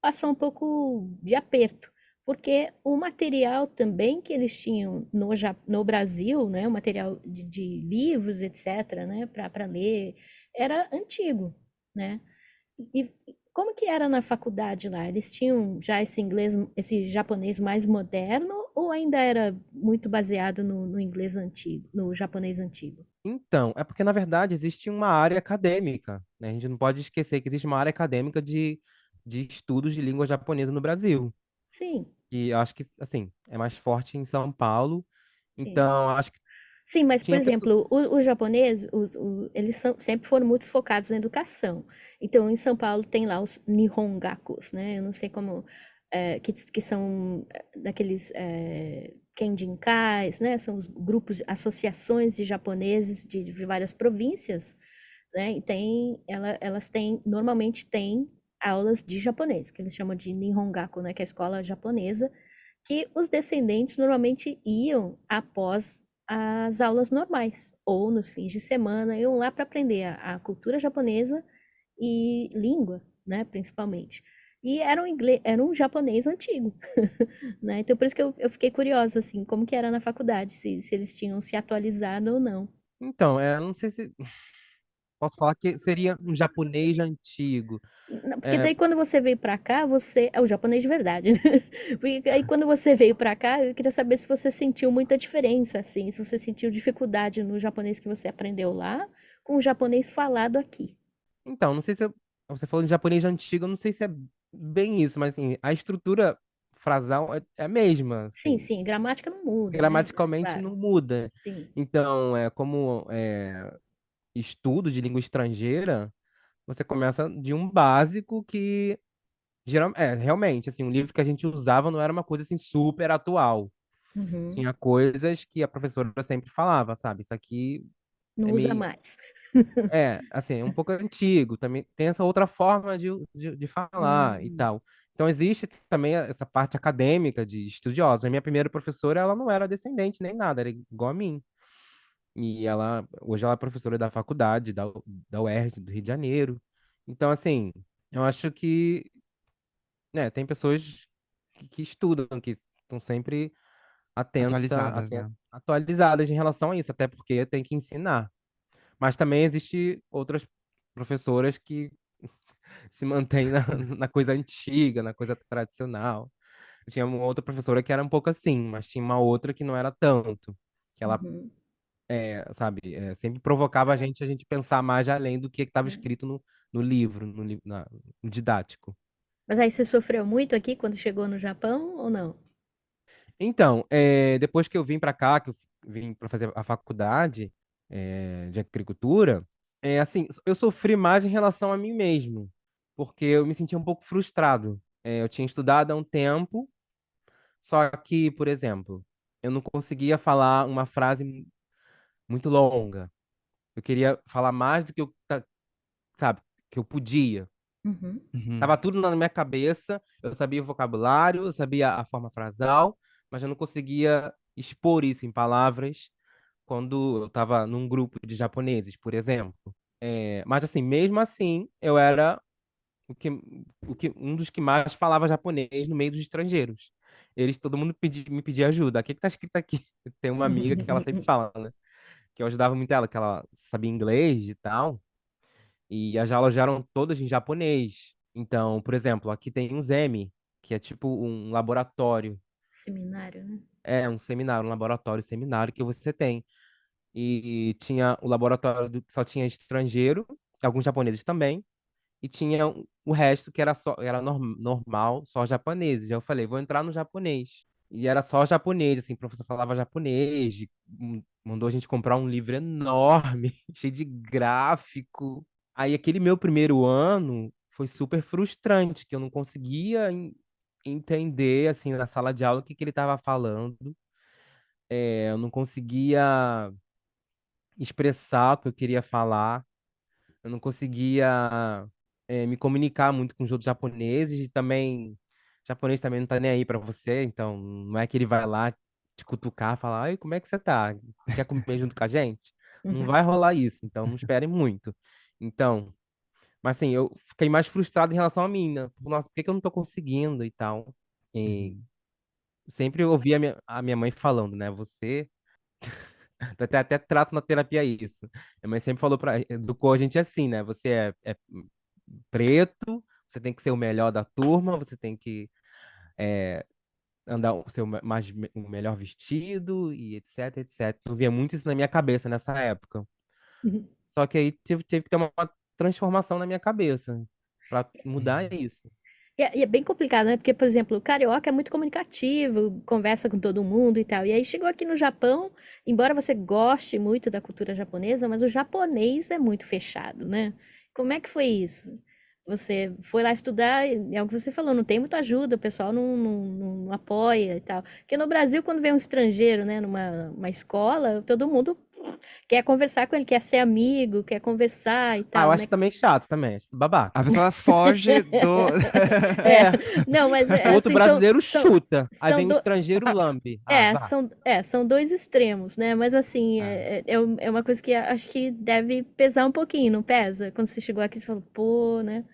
passou um pouco de aperto, porque o material também que eles tinham no Brasil, né, o material de livros, etc., né, para ler, era antigo, né? E como que era na faculdade lá? Eles tinham já esse inglês, esse japonês mais moderno ou ainda era muito baseado no inglês antigo, no japonês antigo? Então, é porque, na verdade, existe uma área acadêmica, né? A gente não pode esquecer que existe uma área acadêmica de estudos de língua japonesa no Brasil. Sim, E eu acho que, assim, é mais forte em São Paulo. sim. Então, acho que Sim, mas, por tinha pessoas. exemplo, os japoneses, eles sempre foram muito focados na educação. Então, em São Paulo tem lá os Nihongakus, né? Eu não sei como, que são daqueles Kenjinkais, né? São os grupos, associações de japoneses de várias províncias, né? E elas têm, normalmente têm aulas de japonês, que eles chamam de Nihongaku, né? Que é a escola japonesa, que os descendentes normalmente iam após as aulas normais, ou nos fins de semana, iam lá para aprender a cultura japonesa e língua, né, principalmente. E era um japonês antigo, né? Então por isso que eu fiquei curiosa, assim, como que era na faculdade, se eles tinham se atualizado ou não. Então, não sei se posso falar que seria um japonês antigo. Não, porque É, daí quando você veio pra cá, você é o japonês de verdade, né? Porque aí quando você veio pra cá, eu queria saber se você sentiu muita diferença, assim, se você sentiu dificuldade no japonês que você aprendeu lá com o japonês falado aqui. então, não sei se você falou de japonês antigo, eu não sei se é bem isso, mas assim, a estrutura frasal é a mesma, Sim, assim, sim, gramática não muda, né? gramaticalmente Claro, não muda. sim. Então, como estudo de língua estrangeira, você começa de um básico que realmente, assim, um livro que a gente usava não era uma coisa assim super atual. Uhum. Tinha coisas que a professora sempre falava, sabe? Isso aqui Não é usa meio, mais. assim, é um pouco antigo, também tem essa outra forma de falar e Hum, tal. Então existe também essa parte acadêmica de estudiosos. A minha primeira professora, ela não era descendente nem nada, era igual a mim. E hoje ela é professora da faculdade, da UERJ, do Rio de Janeiro. Então, assim, eu acho que, né, tem pessoas que estudam, que estão sempre Atualizadas, né? atualizadas em relação a isso, até porque tem que ensinar. Mas também existe outras professoras que se mantêm na coisa antiga, na coisa tradicional. Eu tinha uma outra professora que era um pouco assim, mas tinha uma outra que não era tanto. Que ela, uhum. sabe, sempre provocava a gente pensar mais além do que estava É. escrito no livro, no didático. Mas aí você sofreu muito aqui quando chegou no Japão ou não? Então, depois que eu vim para cá, que eu vim para fazer a faculdade, de agricultura, assim, eu sofri mais em relação a mim mesmo, porque eu me sentia um pouco frustrado. Eu tinha estudado há um tempo, só que, por exemplo, eu não conseguia falar uma frase muito longa. Eu queria falar mais do que sabe, que eu podia. Uhum, Uhum. Tava tudo na minha cabeça, eu sabia o vocabulário, eu sabia a forma frasal, mas eu não conseguia expor isso em palavras quando eu estava num grupo de japoneses, por exemplo. Mas assim, mesmo assim, eu era um dos que mais falava japonês no meio dos estrangeiros. Todo mundo me pedia ajuda. O que que tá escrito aqui? Tem uma amiga que ela sempre fala, né? Que eu ajudava muito ela, que ela sabia inglês e tal. E as aulas já eram todas em japonês. Então, por exemplo, aqui tem um Zemi, que é tipo um laboratório. seminário, né? É um seminário, um laboratório seminário que você tem. E tinha o laboratório que só tinha estrangeiro, alguns japoneses também, e tinha o resto que era normal, só japoneses. Eu falei, vou entrar no japonês. E era só japonês, assim, o professor falava japonês, mandou a gente comprar um livro enorme, cheio de gráfico. Aí aquele meu primeiro ano foi super frustrante, que eu não conseguia entender, assim, na sala de aula o que que ele estava falando. Eu não conseguia expressar o que eu queria falar. Eu não conseguia me comunicar muito com os outros japoneses e também japonês também não tá nem aí pra você, então não é que ele vai lá te cutucar, falar, ai, como é que você tá? Quer comer junto com a gente? Não Uhum, vai rolar isso, então não espere muito. Então, mas assim, eu fiquei mais frustrado em relação a mim, né? Nossa, por que que eu não tô conseguindo e tal? E Uhum. sempre eu ouvia a minha mãe falando, né? Você Até trato na terapia isso. Minha mãe sempre falou educou a gente assim, né? Você é preto, você tem que ser o melhor da turma, você tem que andar ser o melhor vestido e etc, etc. Eu via muito isso na minha cabeça nessa época. Só que aí tive que ter uma transformação na minha cabeça para mudar Uhum. isso. E é bem complicado, né? Porque, por exemplo, o carioca é muito comunicativo, conversa com todo mundo e tal. E aí chegou aqui no Japão, embora você goste muito da cultura japonesa, mas o japonês é muito fechado, né? Como é que foi isso? Você foi lá estudar, é o que você falou, não tem muita ajuda, o pessoal não apoia e tal. Porque no Brasil, quando vem um estrangeiro, né, numa uma escola, todo mundo quer conversar com ele, quer ser amigo, quer conversar e Ah, eu tal, né? acho também chato também, acho A babaca. pessoa foge do. É, É, não, mas o outro assim, brasileiro chuta, aí são, vem o estrangeiro lambe. Ah, vá. são dois extremos, né? Mas assim, É. é uma coisa que acho que deve pesar um pouquinho, não pesa? Quando você chegou aqui, você falou, pô, né?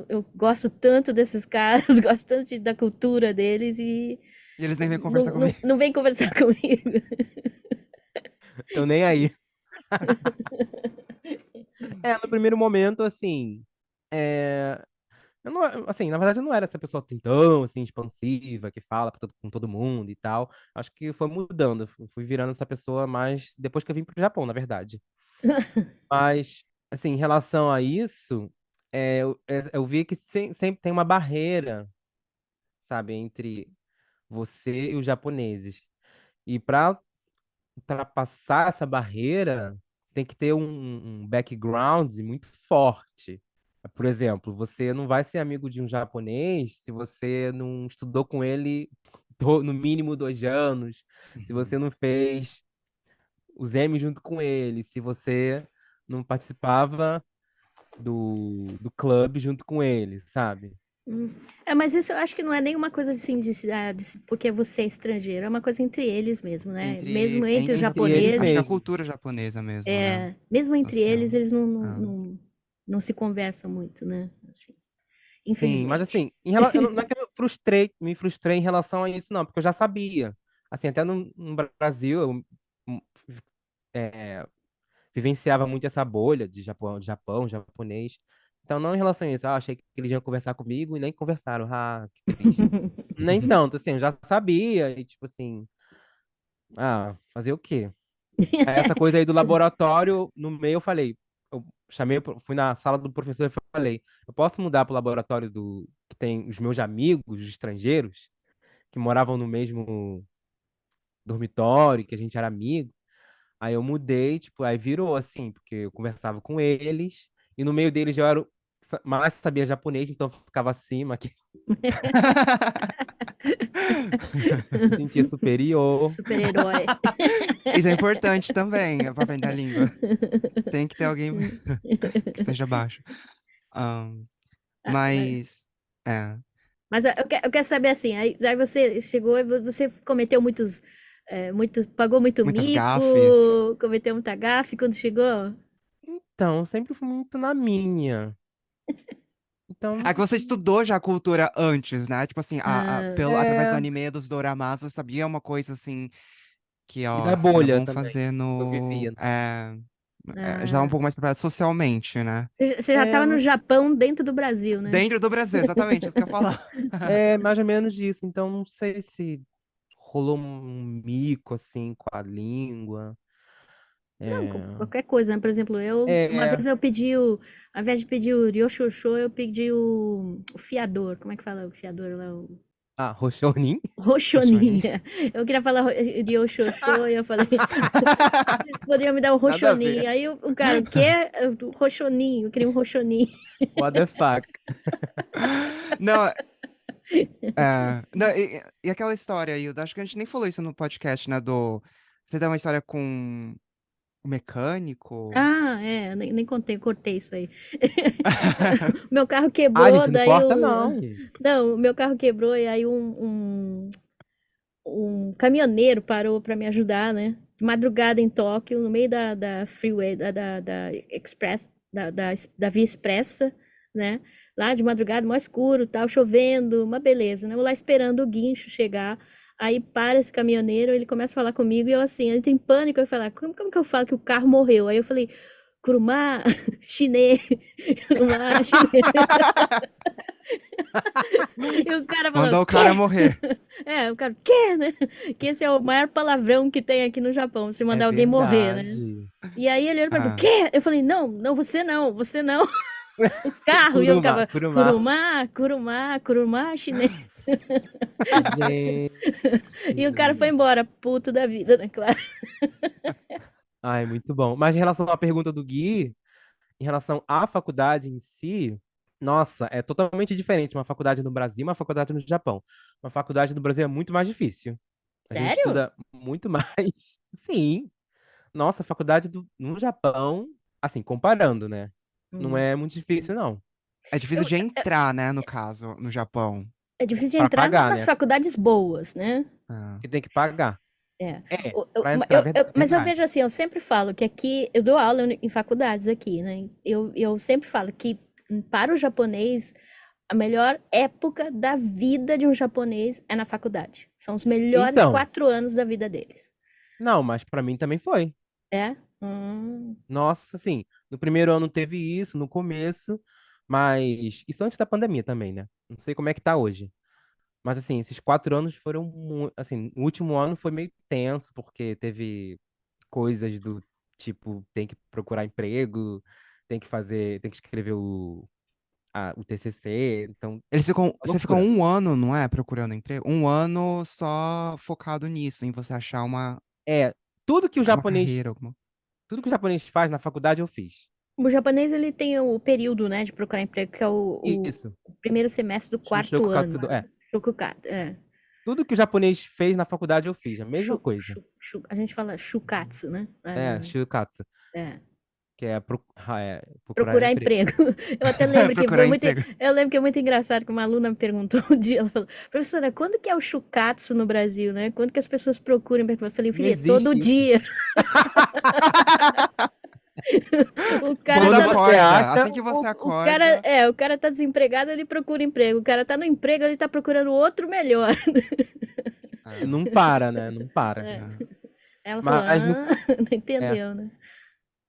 Eu gosto tanto desses caras, gosto tanto da cultura deles e E eles nem vêm conversar comigo. não vem conversar comigo. Eu nem aí. É, no primeiro momento, assim, é, eu não, assim, na verdade eu não era essa pessoa assim, tão, assim, expansiva, que fala com todo mundo e tal. Acho que foi mudando, fui virando essa pessoa mais depois que eu vim pro Japão, na verdade. Mas, assim, em relação a isso, eu vi que sempre tem uma barreira, sabe, entre você e os japoneses. E para ultrapassar essa barreira, tem que ter um background muito forte. Por exemplo, você não vai ser amigo de um japonês se você não estudou com ele no mínimo 2 anos, se você Uhum. não fez os M junto com ele, se você não participava do clube junto com ele, sabe? Hum. Mas isso eu acho que não é nenhuma coisa assim porque você é estrangeiro, é uma coisa entre eles mesmo, né? Mesmo entre os Entre eles Acho que a japoneses, mesmos. cultura japonesa mesmo, né? mesmo entre Social. eles, eles Ah. não se conversam muito, né? Assim, Sim, mas infelizmente. assim, não é que eu me frustrei em relação a isso, não, porque eu já sabia. Assim, até no Brasil, eu hum, é, vivenciava muito essa bolha de Japão, japonês. Então, não em relação a isso, achei que eles iam conversar comigo e nem conversaram. Ah, que triste. Nem tanto, assim, eu já sabia, e tipo assim, fazer o quê? Aí essa coisa aí do laboratório, no meio eu falei, eu chamei, fui na sala do professor e falei, eu posso mudar para o laboratório que tem os meus amigos, os estrangeiros, que moravam no mesmo dormitório, que a gente era amigo. Aí eu mudei, tipo, aí virou assim, porque eu conversava com eles, e no meio deles eu era mais sabia japonês, então eu ficava acima, que me sentia superior. Super-herói. Isso é importante também, para aprender a língua. Tem que ter alguém que esteja abaixo. Ahn, Ah, mas, é, mas eu quero saber assim, aí você chegou e você cometeu pagou muito muitas gafes. mico, cometeu muita gafe quando chegou? Então, eu sempre fui muito na minha. Então, É que você estudou já a cultura antes, né? Tipo assim, Ah, através do é. anime dos doramas, você sabia uma coisa assim que, E ó, da vocês ainda bolha vão também, fazer que eu no. vivia. Já estava um ah. pouco mais preparado socialmente, né? Você já É, estava no mas Japão dentro do Brasil, né? Dentro do Brasil, exatamente, isso que eu ia falar. é mais ou menos isso. Então, não sei se rolou um mico assim com a língua. Não, É, qualquer coisa, né? Por exemplo, uma é vez eu pedi ao invés de pedir o ryoshosho, eu pedi o fiador. Como é que fala o fiador lá? Rochonin? Roshoni. Rochoninha. Eu queria falar ryoshosho e eu falei, eles poderiam me dar um Nada a rochoninho. ver. Aí o cara, o quê? Rochoninho, eu queria um rochoninho. What the fuck? Não, não, e aquela história aí, acho que a gente nem falou isso no podcast, né? Você dá uma história com o mecânico. Ah, nem contei, cortei isso aí. Meu carro Ah, quebrou, gente, não daí corta, o. não. Não, o meu carro quebrou e aí um caminhoneiro parou para me ajudar, né? De madrugada em Tóquio, no meio da freeway, da Express, da Via Expressa, né? Lá de madrugada, mais escuro, tal, chovendo, uma beleza, né? Eu lá esperando o guincho chegar. Aí para esse caminhoneiro, ele começa a falar comigo e eu assim, entro em pânico, eu falo, como que eu falo que o carro morreu? Aí eu falei, Kurumá, chinês, Kurumá, chinês. E o cara falou, Mandou o cara quê? morrer. É, o cara, quê, né? Que esse é o maior palavrão que tem aqui no Japão, se É mandar alguém morrer, né? verdade. E aí ele olhou pra mim, Ah. quê? Eu falei, não, não, você não, você não. O carro, e eu Kuruma, ficava, Kuruma. Kurumá, Kurumá, Kurumá, chinês. E o cara foi Gente. embora, puto da vida, né, claro. Ai, muito bom. Mas em relação à pergunta do Gui, em relação à faculdade em si, nossa, é totalmente diferente uma faculdade no Brasil e uma faculdade no Japão. Uma faculdade no Brasil é muito mais difícil. A gente Sério? estuda muito mais. Sim. Nossa, a faculdade no Japão, assim, comparando, né? Não Hum. é muito difícil, não. É difícil Eu, de entrar, né, no caso, no Japão. é difícil de Pra entrar pagar, nas né? faculdades boas, né? Ah. Que tem que pagar. É. É, pra entrar, Mas eu vejo verdade. assim, eu sempre falo que aqui, eu dou aula em faculdades aqui, né? Eu sempre falo que para o japonês, a melhor época da vida de um japonês é na faculdade. São os melhores Então, 4 anos da vida deles. não, mas pra mim também foi. É? Nossa, assim, no primeiro ano teve isso, no começo, mas isso antes da pandemia também, né? Não sei como é que tá hoje. Mas, assim, esses 4 anos foram, assim, o último ano foi meio tenso, porque teve coisas do tipo, tem que procurar emprego, tem que escrever o TCC, então, Você ficou loucura. um ano, não é, procurando emprego? Um ano só focado nisso, em você achar É, tudo que o uma japonês, carreira, alguma. tudo que o japonês faz na faculdade eu fiz. O japonês, ele tem o período, né, de procurar emprego, que é Isso. o primeiro semestre do quarto ano. Shokugkatsu, Shokugata, é. tudo que o japonês fez na faculdade eu fiz, a mesma coisa. A gente fala shukatsu, né? É, shukatsu, É. que é, procurar Procurar emprego. emprego. Eu até lembro que foi Procurar muito, emprego. eu lembro que é muito engraçado que uma aluna me perguntou um dia, ela falou, professora, quando que é o shukatsu no Brasil, né? Quando que as pessoas procuram emprego? Eu falei, Não filha, todo existe isso. dia. O cara Quando Quando tá, você acorda, acha, assim que você o cara, acorda. o cara tá desempregado, ele procura emprego. O cara tá no emprego, ele tá procurando outro melhor. Ah, não para, né? Não para. É. ah. Ela falou, Mas no, não é, entendeu, né?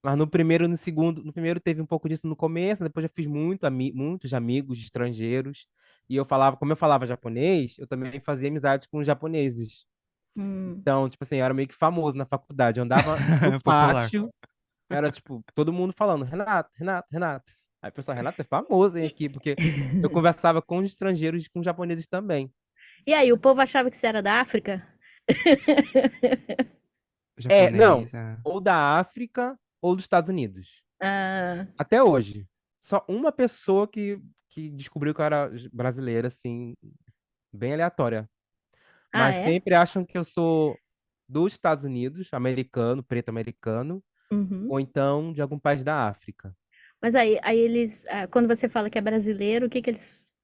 mas no primeiro e no segundo, no primeiro teve um pouco disso no começo, depois já fiz muitos amigos estrangeiros. E eu falava, como eu falava japonês, eu também fazia amizade com os japoneses. Hum. Então, tipo assim, eu era meio que famoso na faculdade. Eu andava no Popular. pátio, era tipo, todo mundo falando, Renato, Renato, Renato. Aí o pessoal, Renato, você é famoso hein, aqui, porque eu conversava com os estrangeiros e com os japoneses também. E aí, o povo achava que você era da África? É, não, Japonês, é. ou da África ou dos Estados Unidos. Ah, Até hoje. Só uma pessoa que descobriu que eu era brasileira, assim, bem aleatória. ah, Mas é? sempre acham que eu sou dos Estados Unidos, americano, preto americano, Uhum. ou então de algum país da África. Mas aí eles, quando você fala que é brasileiro,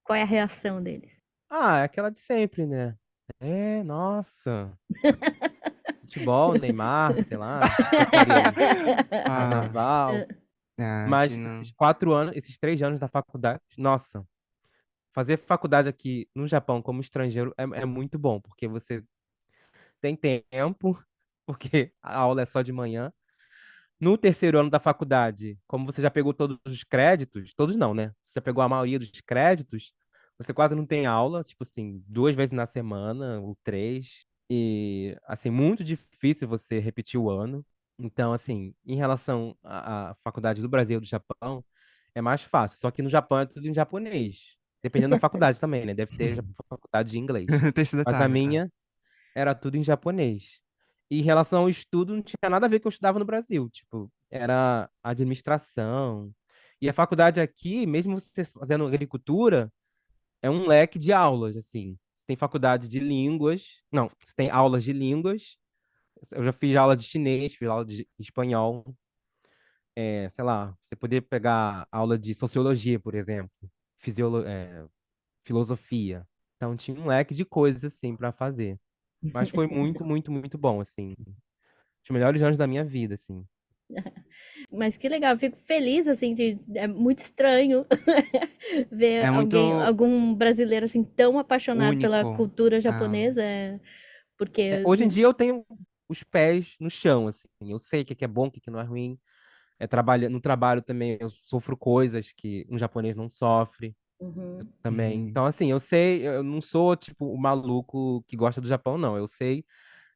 qual é a reação deles? Ah, é aquela de sempre, né? É, nossa. Futebol, Neymar, sei lá, porcaria aí. Ah, Carnaval. aqui Mas não. esses 4 anos, esses 3 anos da faculdade, nossa, fazer faculdade aqui no Japão como estrangeiro é muito bom, porque você tem tempo, porque a aula é só de manhã. No terceiro ano da faculdade, como você já pegou todos os créditos, todos não, né? Você já pegou a maioria dos créditos, você quase não tem aula, tipo assim, 2 vezes na semana, ou três. E, assim, muito difícil você repetir o ano. Então, assim, em relação à faculdade do Brasil e do Japão, é mais fácil. Só que no Japão é tudo em japonês. Dependendo da faculdade também, né? Deve ter faculdade de inglês. Tem esse Mas a detalhe, é. minha era tudo em japonês. E em relação ao estudo, não tinha nada a ver com o que eu estudava no Brasil. Tipo, era administração. E a faculdade aqui, mesmo você fazendo agricultura, é um leque de aulas, assim. Você tem faculdade de línguas. Não, você tem aulas de línguas. Eu já fiz aula de chinês, fiz aula de espanhol. Sei lá, você poder pegar aula de sociologia, por exemplo. Filosofia. Então tinha um leque de coisas, assim, para fazer. Mas foi muito, muito, muito bom, assim. Os melhores anos da minha vida, assim. Mas que legal, fico feliz, assim, é muito estranho ver É muito algum brasileiro, assim, tão apaixonado pela único. cultura Ah, japonesa. Porque Hoje em dia eu tenho os pés no chão, assim. Eu sei o que que é bom, o que que não é ruim. No trabalho também eu sofro coisas que um japonês não sofre uhum. também. Uhum. Então, assim, eu sei, eu não sou, tipo, o maluco que gosta do Japão, não. Eu sei,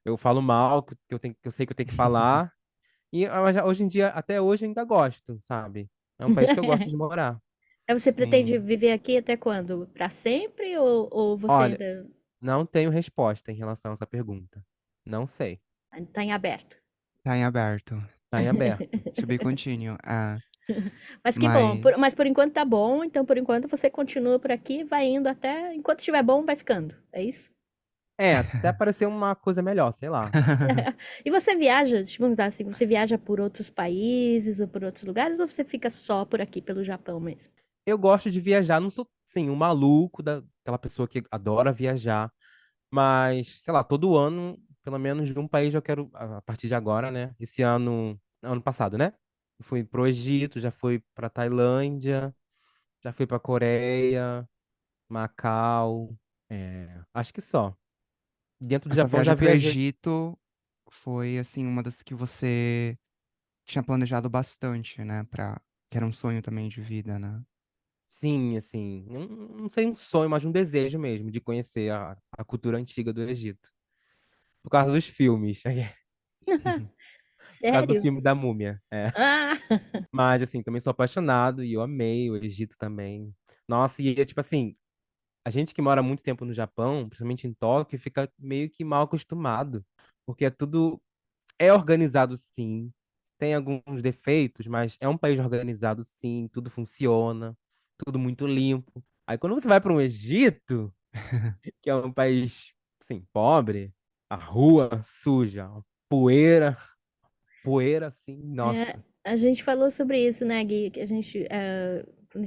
eu falo mal, que eu sei que eu tenho que falar. Mas hoje em dia, até hoje, eu ainda gosto, sabe? É um país que eu gosto de morar. Aí você pretende Sim. viver aqui até quando? Para sempre ou você Olha, ainda não tenho resposta em relação a essa pergunta. Não sei. está em aberto? Tá em aberto. Tá em aberto. To be continue. É. Mas que bom, Mas. mas por enquanto tá bom, então por enquanto você continua por aqui, vai indo até, enquanto estiver bom, vai ficando, é isso? É, até parecer uma coisa melhor, sei lá. E você viaja, deixa eu perguntar assim, você viaja por outros países ou por outros lugares ou você fica só por aqui, pelo Japão mesmo? Eu gosto de viajar, não sou, sim, um maluco daquela pessoa que adora viajar, mas, sei lá, todo ano, pelo menos de um país eu quero, a partir de agora, né? Esse ano passado, né? Eu fui pro Egito, já fui pra Tailândia, já fui pra Coreia, Macau, acho que só. Dentro do Essa Japão já viagem pro viajei. Egito foi, assim, uma das que você tinha planejado bastante, né? Que era um sonho também de vida, né? Sim, assim, não sei um sonho, mas um desejo mesmo de conhecer a cultura antiga do Egito. Por causa dos filmes. Por causa do Sério? filme da Múmia. Ah, Mas, assim, também sou apaixonado e eu amei o Egito também. Nossa, e é tipo assim, a gente que mora muito tempo no Japão, principalmente em Tóquio, fica meio que mal acostumado. Porque é organizado sim, tem alguns defeitos, mas é um país organizado sim, tudo funciona, tudo muito limpo. Aí quando você vai para um Egito, que é um país, assim, pobre, a rua suja, poeira, poeira assim, é, nossa, a gente falou sobre isso, né, Gui? Que a gente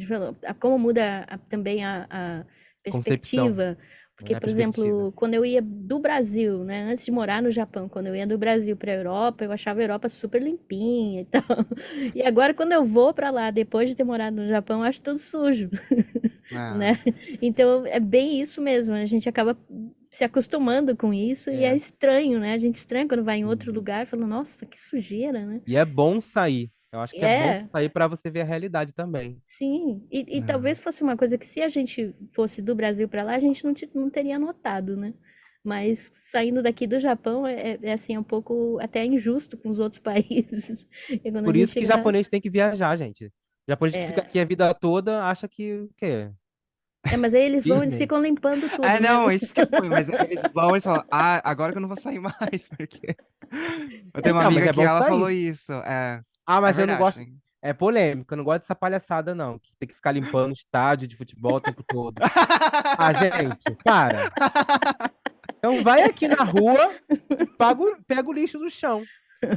falou, como muda também a concepção, perspectiva. Porque, né, a por perspectiva. exemplo, quando eu ia do Brasil, né, antes de morar no Japão, quando eu ia do Brasil para a Europa, eu achava a Europa super limpinha e tal. E agora, quando eu vou para lá, depois de ter morado no Japão, eu acho tudo sujo, né? É, Então, é bem isso mesmo. A gente acaba se acostumando com isso e é É, estranho, né? A gente estranha quando vai em outro sim. lugar, falando, nossa, que sujeira, né? E é bom sair. Eu acho que é bom É, sair para você ver a realidade também. sim. E é. talvez fosse uma coisa que se a gente fosse do Brasil para lá, a gente não teria notado, né? Mas saindo daqui do Japão é assim, é um pouco até injusto com os outros países. E quando a Por gente isso que chega lá, japonês tem que viajar, gente. Japonês que fica é, aqui a vida toda acha que o quê? mas aí eles vão, eles Disney. ficam limpando tudo, É, né? não, isso que é ruim, mas eles vão e falam, ah, agora que eu não vou sair mais, porque eu tenho uma Então, mas amiga é que bom ela falou sair. isso. É, Ah, é mas eu não gosto. verdade. É polêmico, eu não gosto dessa palhaçada, não. Que tem que ficar limpando o estádio de futebol o tempo todo. Ah, gente, para. Então vai aqui na rua e pega o lixo do chão.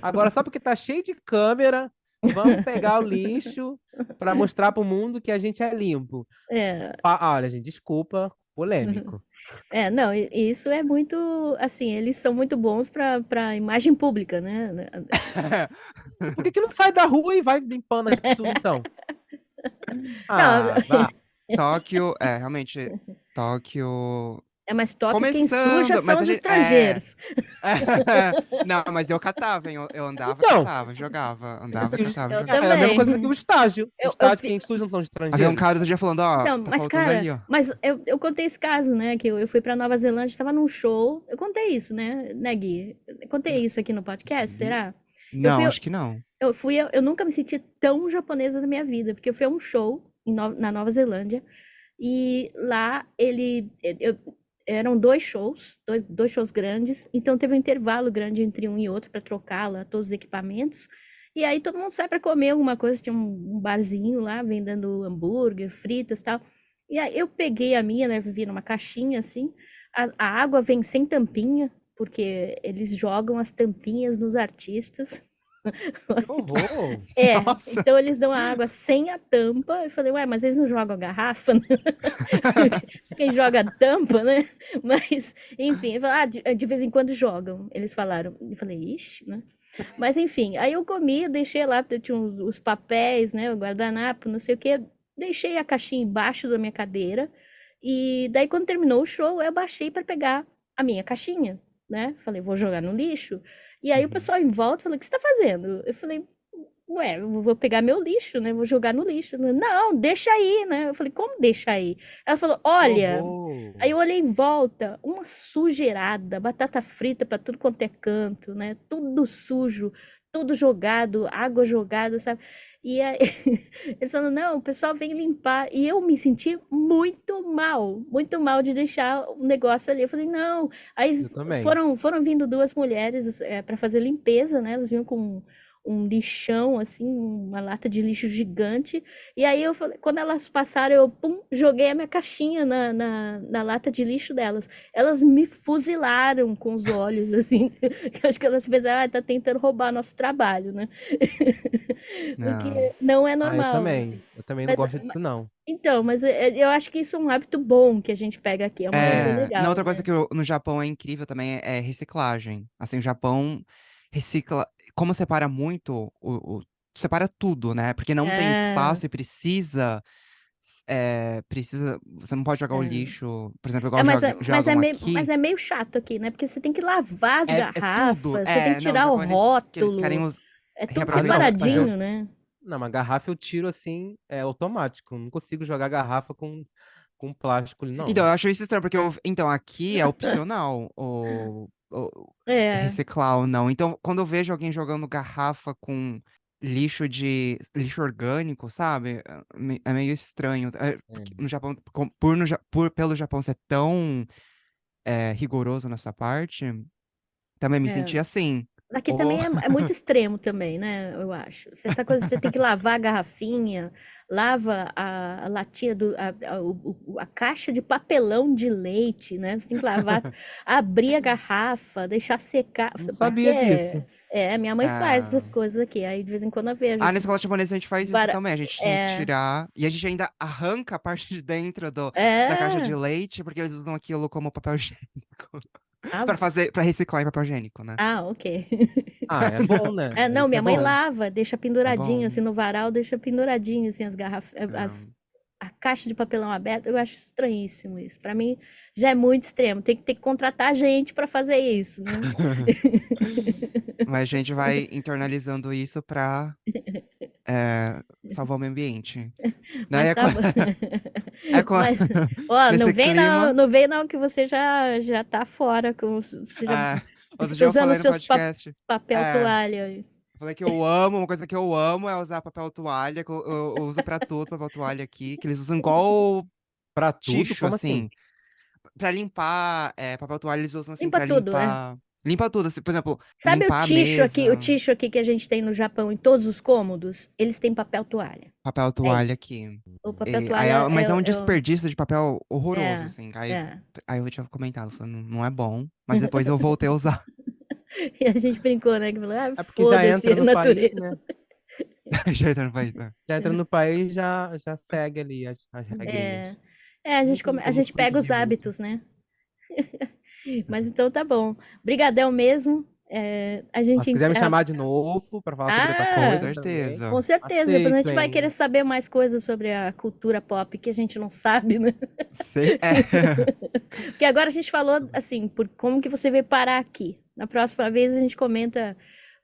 Agora, só porque tá cheio de câmera, vamos pegar o lixo para mostrar pro mundo que a gente é limpo. É, Olha, gente, desculpa, polêmico. não, e isso é muito, assim, eles são muito bons para imagem pública, né? E por que que não sai da rua e vai limpando tudo então? Não, Ah, vá. Tóquio, realmente, Tóquio mas Tóquio quem suja começando, são mas a os gente, estrangeiros. não, mas eu catava, hein? Eu andava, Então, catava, jogava, andava, se os- catava, Eu jogava. é a mesma também. coisa que o estágio. O Eu estágio, fi... quem suja não são Havia um estrangeiros. cara outro dia falando, ó, Não, tá mas faltando cara, ali, ó. mas eu contei esse caso, né? Que eu fui pra Nova Zelândia, estava num show. Eu contei isso, né, Gui? Eu contei isso aqui no podcast, Vi- será? Eu fui, Não, acho que não. eu nunca me senti tão japonesa na minha vida, porque eu fui a um show na Nova Zelândia e lá eram dois shows, dois shows grandes, então teve um intervalo grande entre um e outro para trocar lá todos os equipamentos. E aí todo mundo sai para comer alguma coisa, tinha um barzinho lá vendendo hambúrguer, fritas e tal. E aí eu peguei a minha, né, vivia numa caixinha assim. A água vem sem tampinha, porque eles jogam as tampinhas nos artistas. Que horror! É, Nossa. então eles dão a água sem a tampa. Eu falei, ué, mas eles não jogam a garrafa, né? Quem joga a tampa, né? Mas, enfim, eu falei, de vez em quando jogam, eles falaram. Eu falei, ixi, né? Mas, enfim, aí eu comi, deixei lá, porque tinha os papéis, né? O guardanapo, não sei o quê. Deixei a caixinha embaixo da minha cadeira. E daí, quando terminou o show, eu baixei para pegar a minha caixinha. né? Falei, vou jogar no lixo. E aí o Uhum. pessoal em volta falou, o que você tá fazendo? Eu falei, ué, eu vou pegar meu lixo, né? Vou jogar no lixo. Não, deixa aí, né? Eu falei, como deixa aí? Ela falou, Que olha. Aí horror! eu olhei em volta, uma sujeirada, batata frita pra tudo quanto é canto, né? Tudo sujo, tudo jogado, água jogada, sabe? E aí eles falando, não, o pessoal vem limpar. E eu me senti muito mal de deixar o negócio ali. Eu falei, não. Aí Eu também. foram vindo duas mulheres para fazer limpeza, né? Elas vinham com um lixão, assim, uma lata de lixo gigante. E aí eu falei, quando elas passaram, eu pum, joguei a minha caixinha na lata de lixo delas. Elas me fuzilaram com os olhos, assim. Eu acho que elas pensaram, ah, tá tentando roubar nosso trabalho, né? Porque Não. não é Ah, eu normal, também. assim. Eu também não Mas, gosto disso, não. então, mas eu acho que isso é um hábito bom que a gente pega aqui. É uma coisa Não, legal, outra coisa né? que no Japão é incrível também é reciclagem. Assim, o Japão recicla. Como separa muito, separa tudo, né? Porque não tem É, espaço e precisa. Você não pode jogar o é. lixo. Por exemplo, igual jogam Mas aqui. é meio chato aqui, né? Porque você tem que lavar as É tudo. garrafas, você tem que Não, o tirar o Japão, que eles querem rótulo. É tudo Ah, não. reaproveitar. Mas eu. separadinho, né? Não, mas garrafa eu tiro assim, é automático. Não consigo jogar garrafa com plástico, Então, não. eu acho isso estranho, porque então aqui é opcional É, reciclar ou não. Então, quando eu vejo alguém jogando garrafa com lixo orgânico, sabe? É meio estranho. Porque É. no Japão, pelo Japão ser tão rigoroso nessa parte, também me é. senti assim. Aqui Ou também é muito extremo também, né? Eu acho. Essa coisa, você tem que lavar a garrafinha, lava a latinha a caixa de papelão de leite, né? Você tem que lavar, abrir a garrafa, deixar secar. Não Aqui sabia disso. minha mãe faz essas ah, coisas aqui. Aí de vez em quando eu vejo na assim, escola japonesa a gente faz isso bara- também. A gente tem que é, tirar. E a gente ainda arranca a parte de dentro da caixa de é, leite, porque eles usam aquilo como papel higiênico. ah, Para reciclar em papel higiênico, né? ok. Ah, é bom, né? É, não, Isso é minha mãe bom. lava, deixa É penduradinho bom. assim no varal, deixa penduradinho assim as garrafas, a caixa de papelão aberta. Eu acho estranhíssimo isso. Pra mim já é muito extremo. Tem que ter que contratar gente pra fazer isso, né? Mas a gente vai internalizando isso pra salvar o meio ambiente. Né? Mas tá bom. É com- Mas, ó, nesse clima. não vem não que você já tá fora, você já É, outro dia eu usando falei no seus podcast. papel É, toalha aí. falei que eu amo, uma coisa que eu amo é usar papel toalha, que eu uso pra tudo papel toalha aqui, que eles usam igual Pra tudo? ticho, Como assim? assim. Pra limpar, papel toalha eles usam assim Limpa pra tudo, é. limpar. Limpa tudo, assim, por exemplo, Sabe limpar a mesa, o ticho aqui que a gente tem no Japão em todos os cômodos? Eles têm papel toalha. papel É toalha isso. aqui. O papel toalha Mas é um desperdício de papel horroroso, é, assim. Aí, é. aí eu tinha comentado, falando, não é bom, mas depois eu voltei a usar. E a gente brincou, né? Que falou, ah, É porque já foda-se entra a no país, natureza. né? Já entrou no país, né? Já entra no país, já segue ali as regrinhas. É, Muito a pelo gente fruto pega de os muito. hábitos, né? Mas então tá bom. Brigadão mesmo. É, a Mas gente se quiser me encerra. chamar de novo para falar sobre outra Com Ah, coisa também, com certeza. certeza. Depois a aceito, gente vai querer hein? saber mais coisas sobre a cultura pop que a gente não sabe, né? Porque agora a gente falou assim, por como que você veio parar aqui. Na próxima vez a gente comenta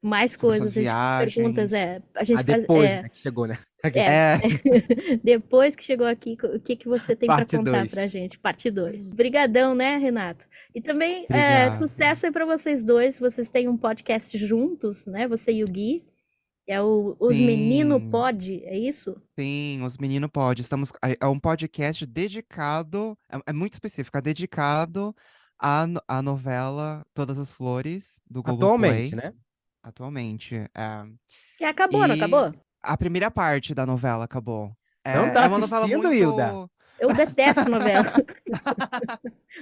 mais Sobre suas coisas, a gente perguntas, viagens. a Ah, gente faz, depois, né, que chegou, né? é, É, depois que chegou aqui, o que que você tem para Parte contar pra 2. gente? Parte 2. Obrigadão, né, Renato? E também obrigado. sucesso aí para vocês dois. Vocês têm um podcast juntos, né? Você e o Gui, que é o Os Menino Sim, Pod, é isso? sim, os meninos podem. É um podcast dedicado, é muito específico, é dedicado à novela Todas as Flores, do Atualmente, Globoplay, né? atualmente. Que acabou, não E acabou? a primeira parte da novela acabou. Não tá É uma novela assistindo, Hilda? muito. Eu detesto novela.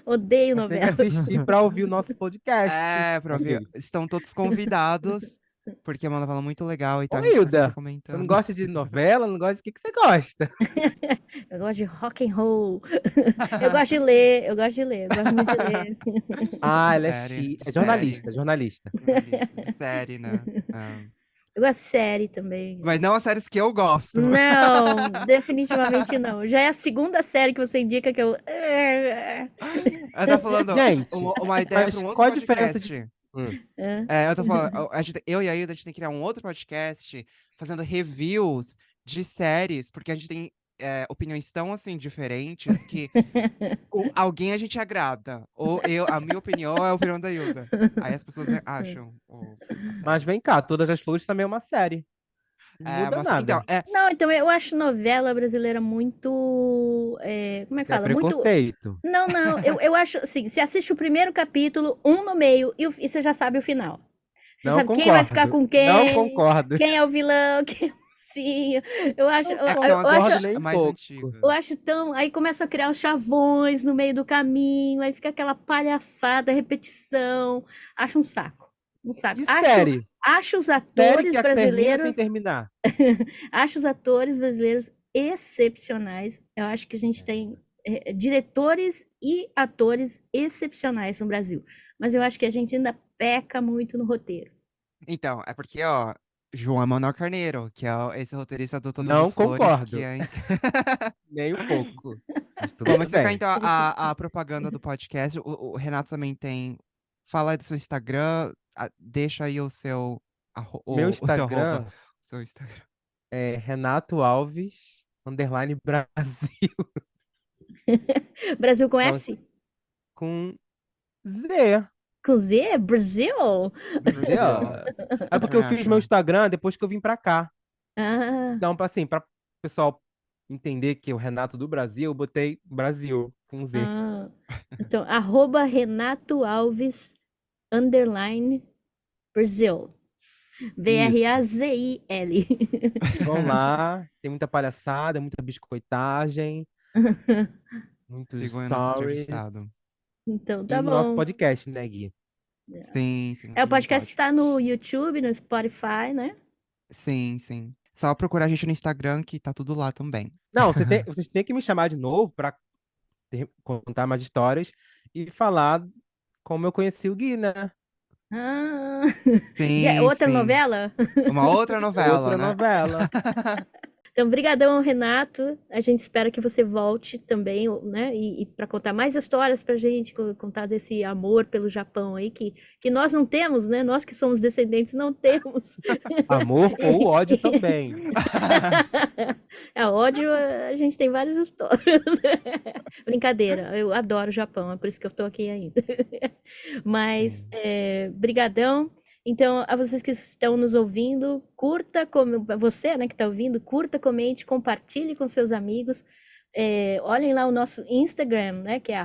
Odeio Mas tem que novela. assistir para ouvir o nosso podcast. Pra Cadê ver. eles? Estão todos convidados, porque é uma novela muito legal e Ô, tal, a gente tá sempre Hilda, você não comentando. gosta de novela? Não gosta de... O que que você gosta? Eu gosto de rock and roll. Eu gosto de ler, eu gosto de ler, eu gosto muito de ler. Ah, ela é Série, chi... de É série, jornalista, jornalista. jornalista, de série, né? Ah. Eu gosto de série também. Mas não as séries que eu gosto. Não, definitivamente não. Já é a segunda série que você indica que eu. Eu tô falando Gente, uma ideia mas para um outro qual a diferença de. podcast. Hum, Eu tô falando, eu e a Hilda, a gente tem que criar um outro podcast fazendo reviews de séries, porque a gente tem opiniões tão assim diferentes que alguém a gente agrada. Ou a minha opinião é a opinião da Hilda. Aí as pessoas acham a Mas série. vem cá, Todas as Flores também é uma série. Não muda Mas então, nada. Não, então eu acho novela brasileira muito. Como é que Isso é fala? Muito. preconceito. Não, não. Eu acho assim: você assiste o primeiro capítulo, um no meio, e você já sabe o final. Você Não sabe quem vai ficar concordo. com Não quem, concordo. quem é o vilão, quem é o mocinho. Eu acho, eu, Não é que são eu as acho, concordo nem um mais pouco. eu antigas. acho tão. Aí começam a criar os chavões no meio do caminho, aí fica aquela palhaçada, repetição. Acho um saco. Um saco. E Acho, série? acho os Série atores que termina sem brasileiros. terminar. Acho os atores brasileiros excepcionais. Eu acho que a gente tem diretores e atores excepcionais no Brasil. Mas eu acho que a gente ainda peca muito no roteiro. Então, é porque, ó, João Emanuel Carneiro, que é esse roteirista do Todas Não as Flores, que concordo. é. Nem um pouco. Mas tudo Vamos ficar bem. então a propaganda do podcast. O Renato também tem. Fala aí do seu Instagram, deixa aí o seu. Meu O seu arroba. Instagram O seu Instagram. é Renato Alves, underline Brasil, Brasil com então, S? com Z. Com Z? Brasil? Brasil. Brasil. É Eu porque também eu fiz meu acho. Instagram depois que eu vim pra cá. Ah, Então, assim, para o pessoal entender que é o Renato do Brasil, eu botei Brasil com Z. ah. Então, arroba Renato Alves, underline, Brasil. Isso. Brazil. Vão lá, tem muita palhaçada, muita biscoitagem, muitos Sigam aí o nosso stories. entrevistado. Então, E tá no nosso bom. podcast, né, Gui? Sim, sim, O também podcast pode. está no YouTube, no Spotify, né? Sim, sim. Só procurar a gente no Instagram que tá tudo lá também. Não, vocês têm que me chamar de novo para contar mais histórias e falar como eu conheci o Gui, né? Ah, já é Sim, outra sim. novela? Uma outra novela, Outra né? novela. Então, brigadão, Renato. A gente espera que você volte também, né? E para contar mais histórias pra gente, contar desse amor pelo Japão aí, que nós não temos, né? Nós que somos descendentes não temos. Amor ou ódio também. É ódio, a gente tem várias histórias. Brincadeira, eu adoro o Japão, é por isso que eu tô aqui ainda. Mas, brigadão. Então, a vocês que estão nos ouvindo, curta, você, né, que está ouvindo, curta, comente, compartilhe com seus amigos. Olhem lá o nosso Instagram, né, que é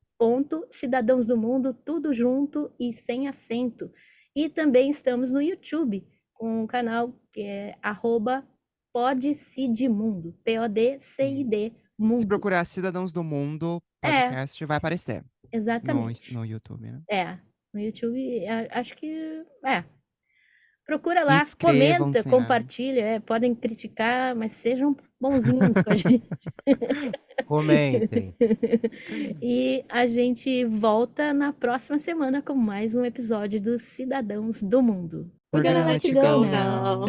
@pod.cidadãos do mundo, tudo junto e sem acento. E também estamos no YouTube, com um canal que é @podcidmundo, PODCID Se mundo. procurar Cidadãos do Mundo É, podcast, vai aparecer exatamente. no YouTube, né? No YouTube, acho que. Procura lá, comenta, Inscrevam-se, né? compartilha. Podem criticar, mas sejam bonzinhos com a gente. Comentem. E a gente volta na próxima semana com mais um episódio dos Cidadãos do Mundo. We're gonna let you go now.